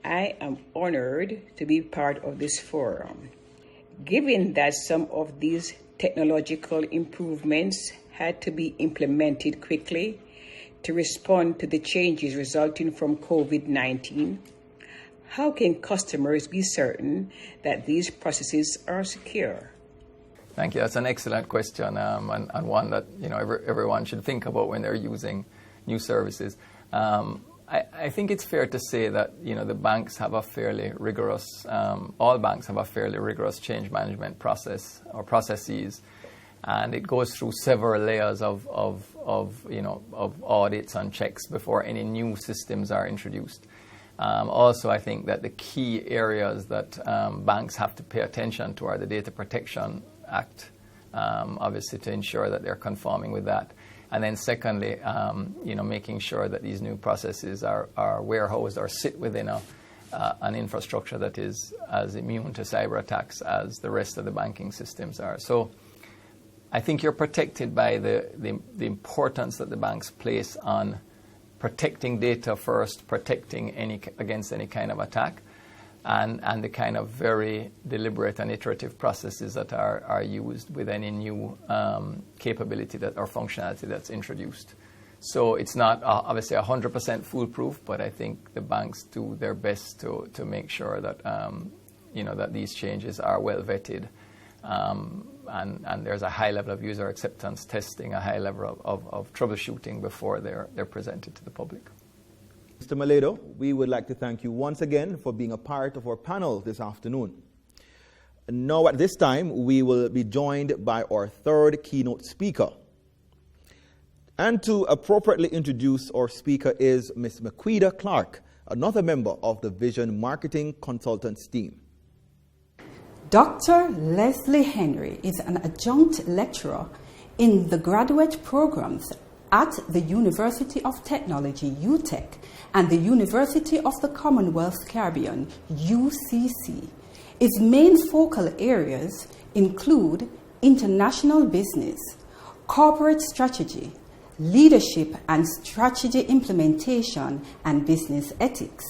I am honored to be part of this forum. Given that some of these technological improvements had to be implemented quickly to respond to the changes resulting from COVID-19, how can customers be certain that these processes are secure? Thank you. That's an excellent question, and one that everyone should think about when they're using new services. I think it's fair to say that the banks have a fairly rigorous, all banks have a fairly rigorous change management process or processes, and it goes through several layers of audits and checks before any new systems are introduced. Also, I think that the key areas that banks have to pay attention to are the Data Protection Act, obviously to ensure that they're conforming with that. And then secondly, making sure that these new processes are warehoused or sit within an infrastructure that is as immune to cyber attacks as the rest of the banking systems are. So I think you're protected by the importance that the banks place on protecting data first, protecting against any kind of attack, and the kind of very deliberate and iterative processes that are used with any new capability or functionality that's introduced. So it's not obviously 100% foolproof, but I think the banks do their best to make sure that that these changes are well vetted, and there's a high level of user acceptance testing, a high level of troubleshooting before they're presented to the public. Mr. Maledo, we would like to thank you once again for being a part of our panel this afternoon. Now at this time, we will be joined by our third keynote speaker. And to appropriately introduce our speaker is Ms. Maquita Clark, another member of the Vision Marketing Consultants team. Dr. Leslie Henry is an adjunct lecturer in the graduate programs at the University of Technology, UTech, and the University of the Commonwealth Caribbean, UCC. Its main focal areas include international business, corporate strategy, leadership and strategy implementation, and business ethics.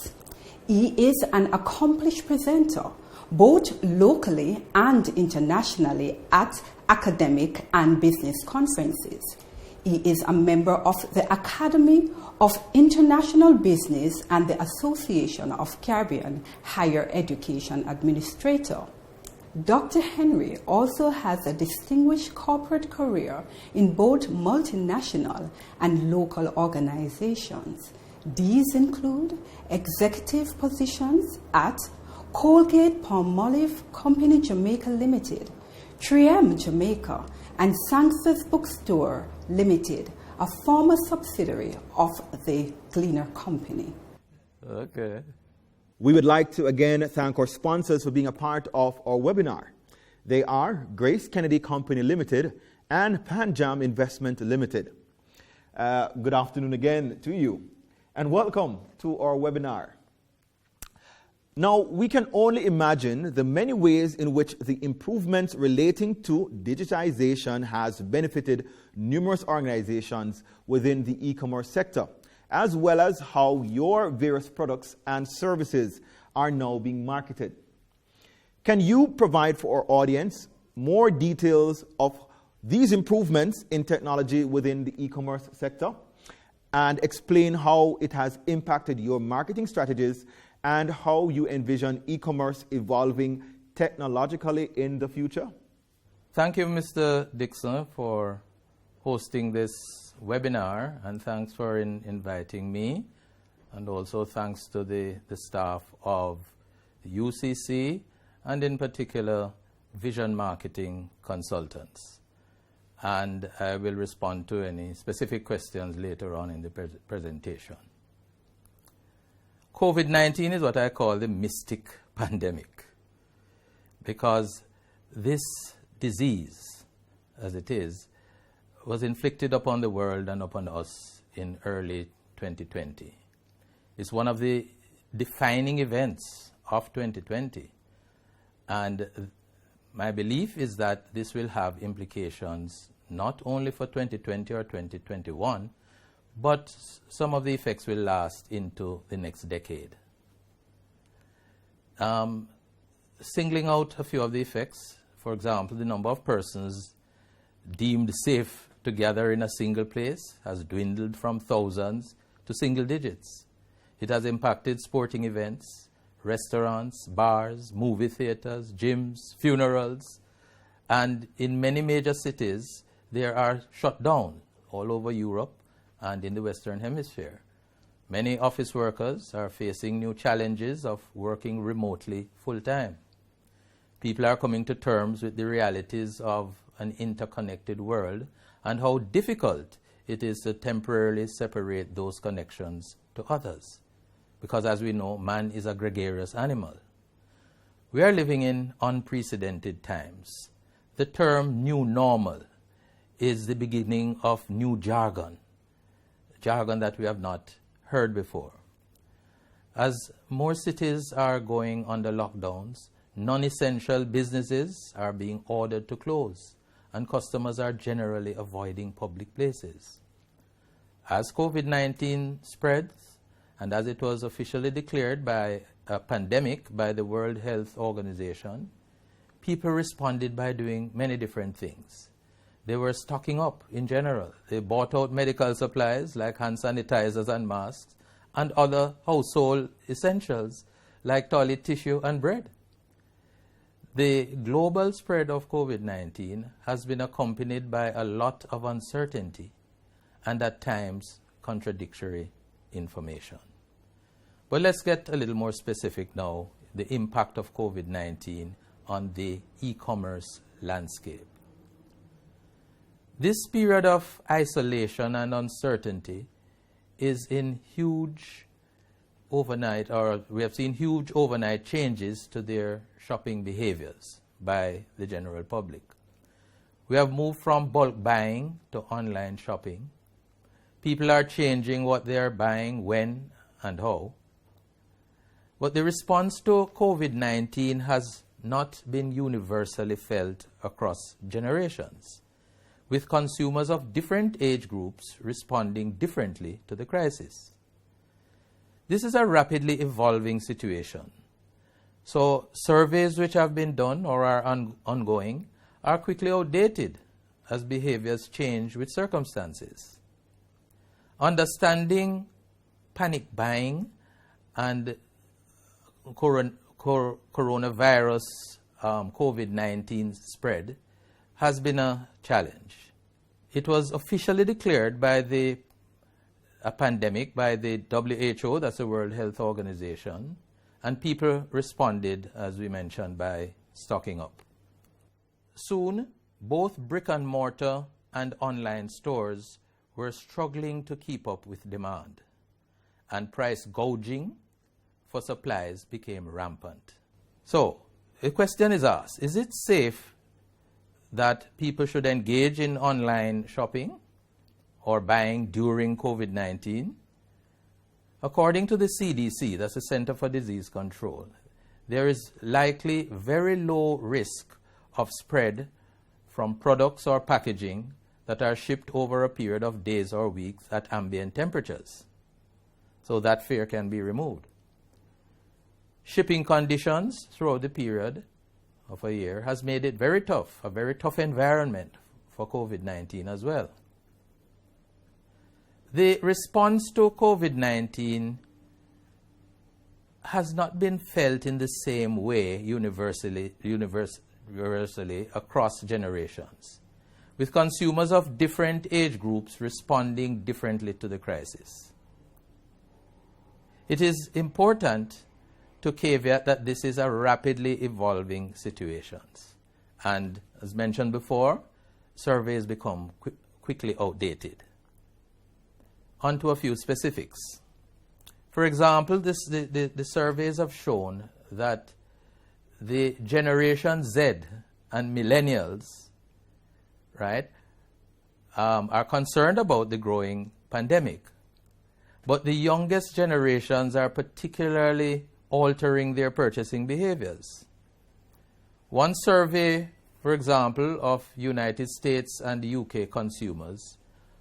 He is an accomplished presenter, both locally and internationally at academic and business conferences. He is a member of the Academy of International Business and the Association of Caribbean Higher Education Administrator. Dr. Henry also has a distinguished corporate career in both multinational and local organizations. These include executive positions at Colgate-Palmolive Company Jamaica Limited, 3M Jamaica, and Sanctus Bookstore Limited, a former subsidiary of the Gleaner Company. Okay. We would like to again thank our sponsors for being a part of our webinar. They are Grace Kennedy Company Limited and Panjam Investment Limited. Good afternoon again to you, and welcome to our webinar. Now, we can only imagine the many ways in which the improvements relating to digitization has benefited numerous organizations within the e-commerce sector, as well as how your various products and services are now being marketed. Can you provide for our audience more details of these improvements in technology within the e-commerce sector and explain how it has impacted your marketing strategies and how you envision e-commerce evolving technologically in the future? Thank you, Mr. Dixon, for hosting this webinar, and thanks for inviting me, and also thanks to the staff of the UCC, and in particular, Vision Marketing Consultants. And I will respond to any specific questions later on in the presentation. COVID-19 is what I call the mystic pandemic, because this disease, as it is, was inflicted upon the world and upon us in early 2020. It's one of the defining events of 2020. And my belief is that this will have implications not only for 2020 or 2021, but some of the effects will last into the next decade. Singling out a few of the effects, for example, the number of persons deemed safe to gather in a single place has dwindled from thousands to single digits. It has impacted sporting events, restaurants, bars, movie theaters, gyms, funerals, and in many major cities, they are shut down all over Europe and in the Western Hemisphere. Many office workers are facing new challenges of working remotely full-time. People are coming to terms with the realities of an interconnected world and how difficult it is to temporarily separate those connections to others. Because as we know, man is a gregarious animal. We are living in unprecedented times. The term new normal is the beginning of new jargon that we have not heard before. As more cities are going under lockdowns, non-essential businesses are being ordered to close, and customers are generally avoiding public places. As COVID-19 spreads, and as it was officially declared by a pandemic by the World Health Organization, people responded by doing many different things. They were stocking up in general. They bought out medical supplies like hand sanitizers and masks, and other household essentials like toilet tissue and bread. The global spread of COVID-19 has been accompanied by a lot of uncertainty and at times contradictory information. But let's get a little more specific now, the impact of COVID-19 on the e-commerce landscape. This period of isolation and uncertainty is in huge overnight, or we have seen huge overnight changes to their shopping behaviors by the general public. We have moved from bulk buying to online shopping. People are changing what they are buying, when and how. But the response to COVID-19 has not been universally felt across generations, with consumers of different age groups responding differently to the crisis. This is a rapidly evolving situation. So surveys which have been done or are ongoing are quickly outdated as behaviors change with circumstances. Understanding panic buying and coronavirus COVID-19 spread has been a challenge. It was officially declared by a pandemic by the WHO, that's the World Health Organization, and people responded, as we mentioned, by stocking up. Soon, both brick and mortar and online stores were struggling to keep up with demand, and price gouging for supplies became rampant. So, the question is asked, is it safe that people should engage in online shopping or buying during COVID-19? According to the CDC, that's the Center for Disease Control, there is likely very low risk of spread from products or packaging that are shipped over a period of days or weeks at ambient temperatures. So that fear can be removed. Shipping conditions throughout the period of a year has made it very tough, a very tough environment for COVID-19 as well. The response to COVID-19 has not been felt in the same way universally across generations, with consumers of different age groups responding differently to the crisis. It is important to caveat that this is a rapidly evolving situation, and as mentioned before, surveys become quickly outdated. On to a few specifics. For example, the surveys have shown that the Generation Z and millennials, right, are concerned about the growing pandemic. But the youngest generations are particularly altering their purchasing behaviors. One survey, for example, of United States and UK consumers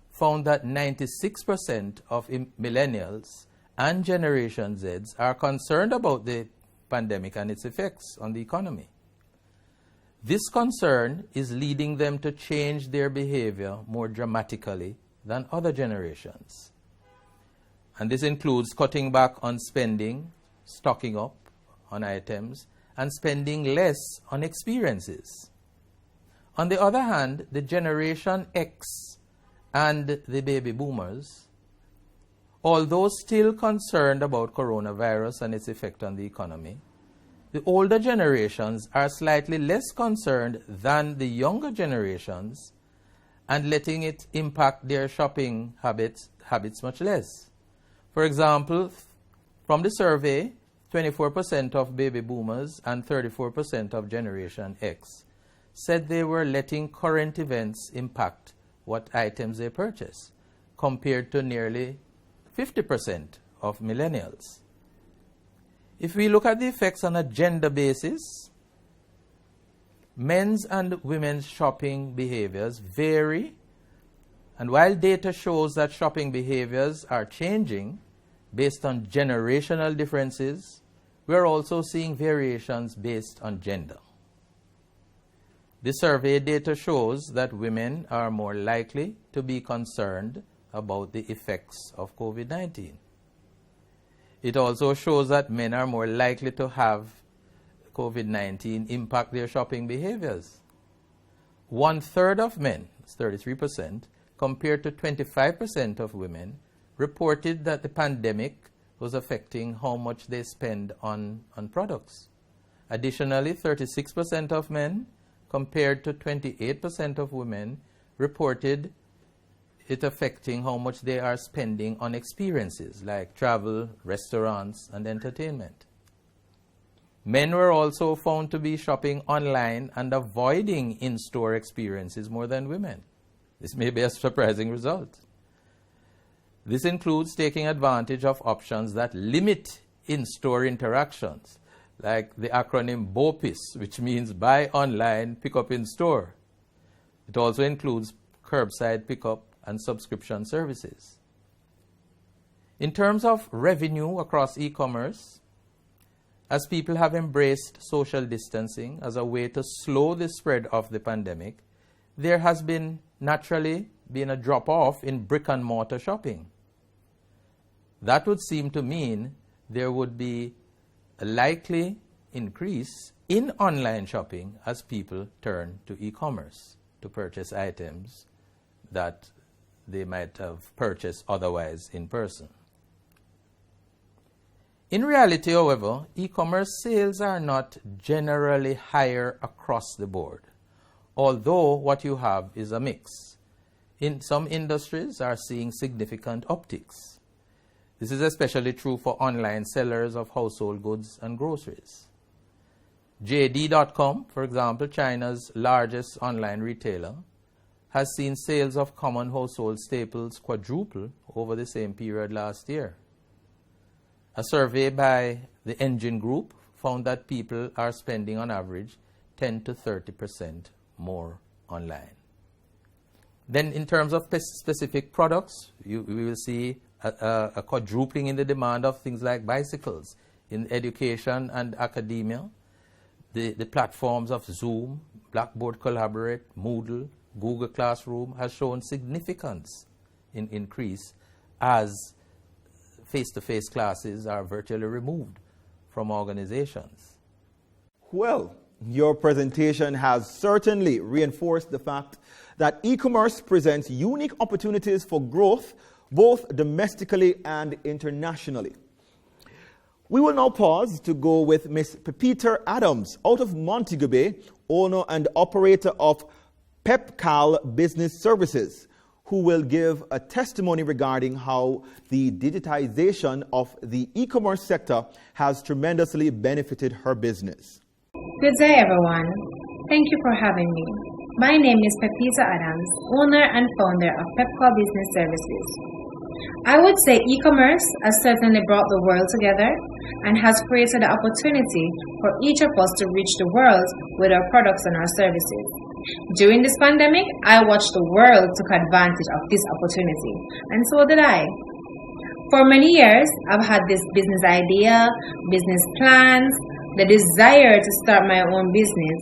found that 96% of millennials and Generation Zs are concerned about the pandemic and its effects on the economy. This concern is leading them to change their behavior more dramatically than other generations. And this includes cutting back on spending, stocking up on items, and spending less on experiences. On the other hand, the Generation X and the baby boomers, although still concerned about coronavirus and its effect on the economy, the older generations are slightly less concerned than the younger generations and letting it impact their shopping habits much less. For example, from the survey, 24% of baby boomers and 34% of Generation X said they were letting current events impact what items they purchase, compared to nearly 50% of millennials. If we look at the effects on a gender basis, men's and women's shopping behaviors vary, and while data shows that shopping behaviors are changing based on generational differences, we are also seeing variations based on gender. The survey data shows that women are more likely to be concerned about the effects of COVID-19. It also shows that men are more likely to have COVID-19 impact their shopping behaviors. 1/3 of men, 33%, compared to 25% of women, reported that the pandemic was affecting how much they spend on products. Additionally, 36% of men, compared to 28% of women, reported it affecting how much they are spending on experiences like travel, restaurants, and entertainment. Men were also found to be shopping online and avoiding in-store experiences more than women. This may be a surprising result. This includes taking advantage of options that limit in-store interactions, like the acronym BOPIS, which means buy online, pick up in store. It also includes curbside pickup and subscription services. In terms of revenue across e-commerce, as people have embraced social distancing as a way to slow the spread of the pandemic, there has been naturally been a drop-off in brick-and-mortar shopping. That would seem to mean there would be a likely increase in online shopping as people turn to e-commerce to purchase items that they might have purchased otherwise in person. In reality, however, e-commerce sales are not generally higher across the board, although what you have is a mix. In some industries are seeing significant upticks. This is especially true for online sellers of household goods and groceries. JD.com, for example, China's largest online retailer, has seen sales of common household staples quadruple over the same period last year. A survey by the Engine Group found that people are spending on average 10 to 30% more online. Then in terms of specific products, we will see a quadrupling in the demand of things like bicycles. In education and academia, the platforms of Zoom, Blackboard Collaborate, Moodle, Google Classroom has shown significance in increase as face-to-face classes are virtually removed from organizations. Well, your presentation has certainly reinforced the fact that e-commerce presents unique opportunities for growth both domestically and internationally. We will now pause to go with Ms. Pepita Adams out of Montego Bay, owner and operator of PepCal Business Services, who will give a testimony regarding how the digitization of the e-commerce sector has tremendously benefited her business. Good day, everyone. Thank you for having me. My name is Pepita Adams, owner and founder of PepCal Business Services. I would say e-commerce has certainly brought the world together and has created the opportunity for each of us to reach the world with our products and our services. During this pandemic, I watched the world take advantage of this opportunity, and so did I. For many years, I've had this business idea, business plans, the desire to start my own business.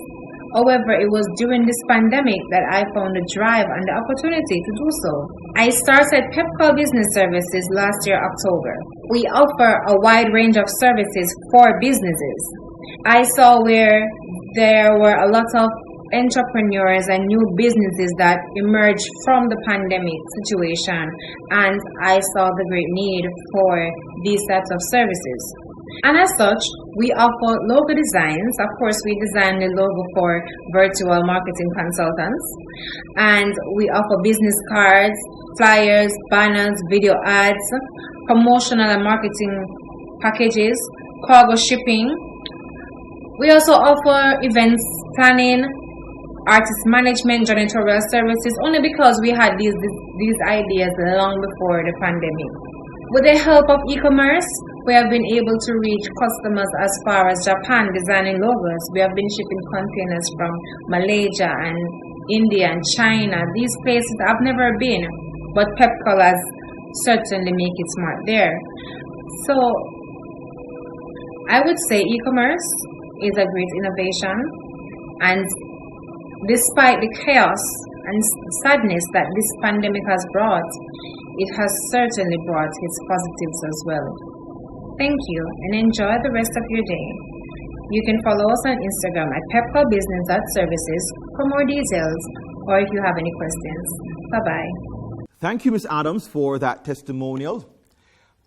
However, it was during this pandemic that I found the drive and the opportunity to do so. I started PepCal Business Services last year, October. We offer a wide range of services for businesses. I saw where there were a lot of entrepreneurs and new businesses that emerged from the pandemic situation, and I saw the great need for these types of services. And as such, we offer logo designs. Of course, we design the logo for virtual marketing consultants, and we offer business cards, flyers, banners, video ads, promotional and marketing packages, cargo shipping. We also offer events planning, artist management, janitorial services, only because we had these ideas long before the pandemic. With the help of e-commerce, we have been able to reach customers as far as Japan designing logos. We have been shipping containers from Malaysia and India and China. These places I've never been, but PepCol has certainly make its mark there. So I would say e-commerce is a great innovation, and despite the chaos and sadness that this pandemic has brought, it has certainly brought its positives as well. Thank you and enjoy the rest of your day. You can follow us on Instagram at pepcolbusiness.services for more details or if you have any questions. Bye-bye. Thank you, Ms. Adams, for that testimonial.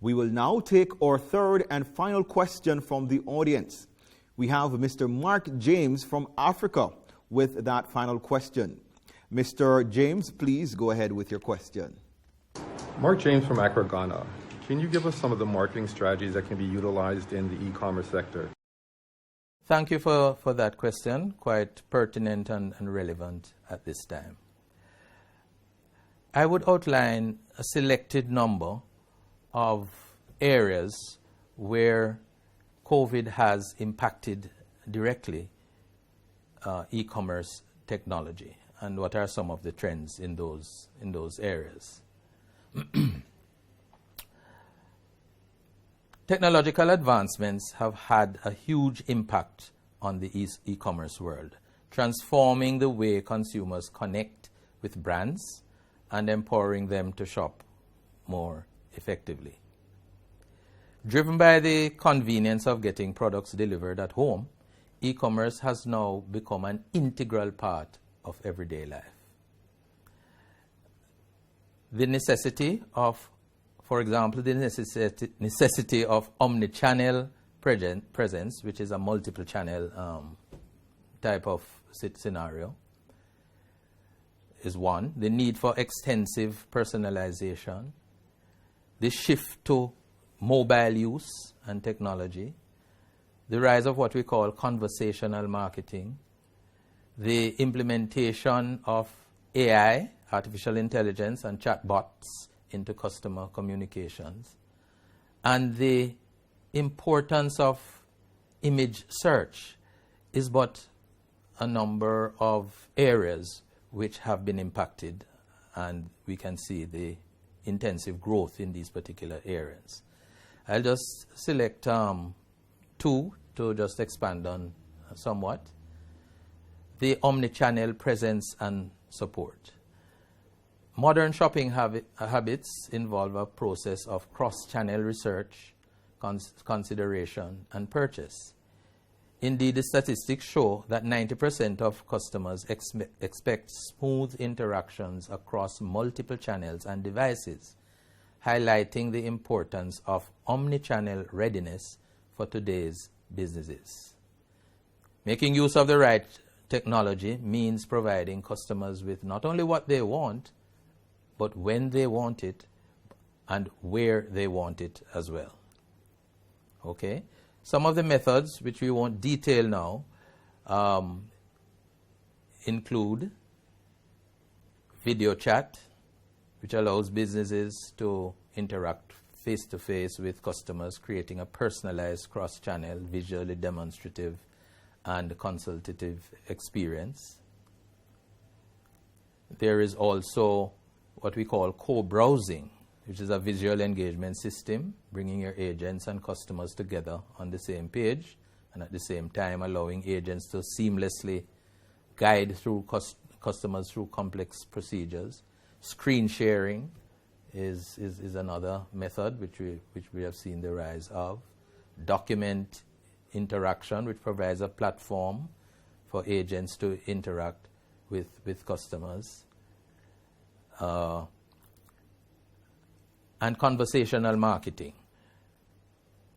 We will now take our third and final question from the audience. We have Mr. Mark James from Africa with that final question. Mr. James, please go ahead with your question. Mark James from Accra, Ghana. Can you give us some of the marketing strategies that can be utilized in the e-commerce sector? Thank you for that question, quite pertinent and relevant at this time. I would outline a selected number of areas where COVID has impacted directly e-commerce technology, and what are some of the trends in those areas. Technological advancements have had a huge impact on the e-commerce world, transforming the way consumers connect with brands and empowering them to shop more effectively. Driven by the convenience of getting products delivered at home, e-commerce has now become an integral part of everyday life. The necessity of, for example, the necessity of omni-channel presence, which is a multiple channel type of scenario, is one. The need for extensive personalization, the shift to mobile use and technology, the rise of what we call conversational marketing, the implementation of AI, artificial intelligence, and chatbots into customer communications, and the importance of image search is but a number of areas which have been impacted, and we can see the intensive growth in these particular areas. I'll just select two to just expand on somewhat. The omni-channel presence and support. Modern shopping habits involve a process of cross-channel research, consideration, and purchase. Indeed, the statistics show that 90% of customers expect smooth interactions across multiple channels and devices, highlighting the importance of omni-channel readiness for today's businesses. Making use of the right technology means providing customers with not only what they want, but when they want it and where they want it as well. Okay? Some of the methods which we won't detail now include video chat, which allows businesses to interact face-to-face with customers, creating a personalized cross-channel, visually demonstrative, and consultative experience. There is also what we call co-browsing, which is a visual engagement system, bringing your agents and customers together on the same page, and at the same time allowing agents to seamlessly guide through customers through complex procedures. Screen sharing is another method which we have seen the rise of. Document interaction, which provides a platform for agents to interact with customers. And conversational marketing.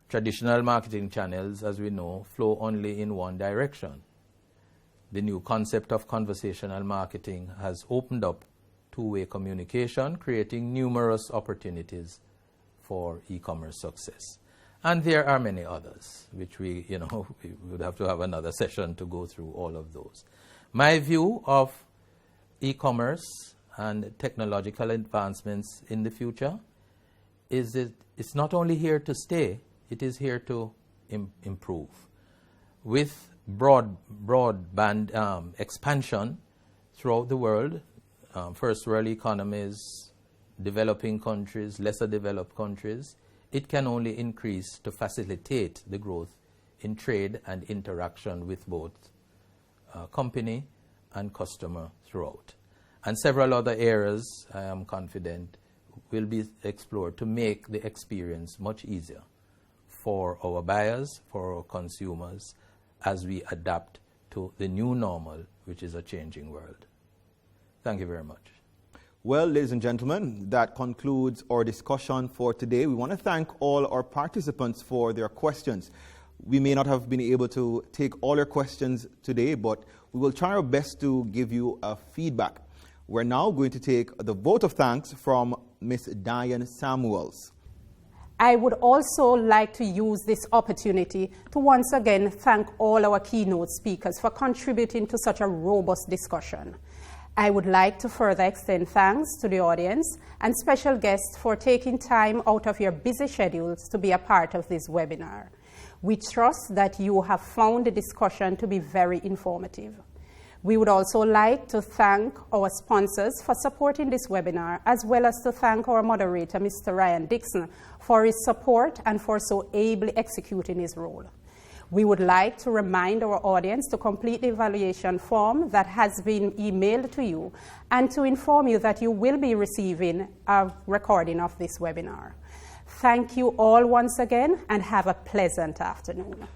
Traditional marketing channels, as we know, flow only in one direction. The new concept of conversational marketing has opened up two-way communication, creating numerous opportunities for e-commerce success. And there are many others, which we would have to have another session to go through all of those. My view of e-commerce and technological advancements in the future is that it's not only here to stay, it is here to improve. With broadband expansion throughout the world, first world economies, developing countries, lesser developed countries, it can only increase to facilitate the growth in trade and interaction with both company and customer throughout. And several other areas, I am confident, will be explored to make the experience much easier for our buyers, for our consumers, as we adapt to the new normal, which is a changing world. Thank you very much. Well, ladies and gentlemen, that concludes our discussion for today. We want to thank all our participants for their questions. We may not have been able to take all your questions today, but we will try our best to give you a feedback. We're now going to take the vote of thanks from Ms. Diane Samuels. I would also like to use this opportunity to once again thank all our keynote speakers for contributing to such a robust discussion. I would like to further extend thanks to the audience and special guests for taking time out of your busy schedules to be a part of this webinar. We trust that you have found the discussion to be very informative. We would also like to thank our sponsors for supporting this webinar, as well as to thank our moderator, Mr. Ryan Dixon, for his support and for so ably executing his role. We would like to remind our audience to complete the evaluation form that has been emailed to you and to inform you that you will be receiving a recording of this webinar. Thank you all once again and have a pleasant afternoon.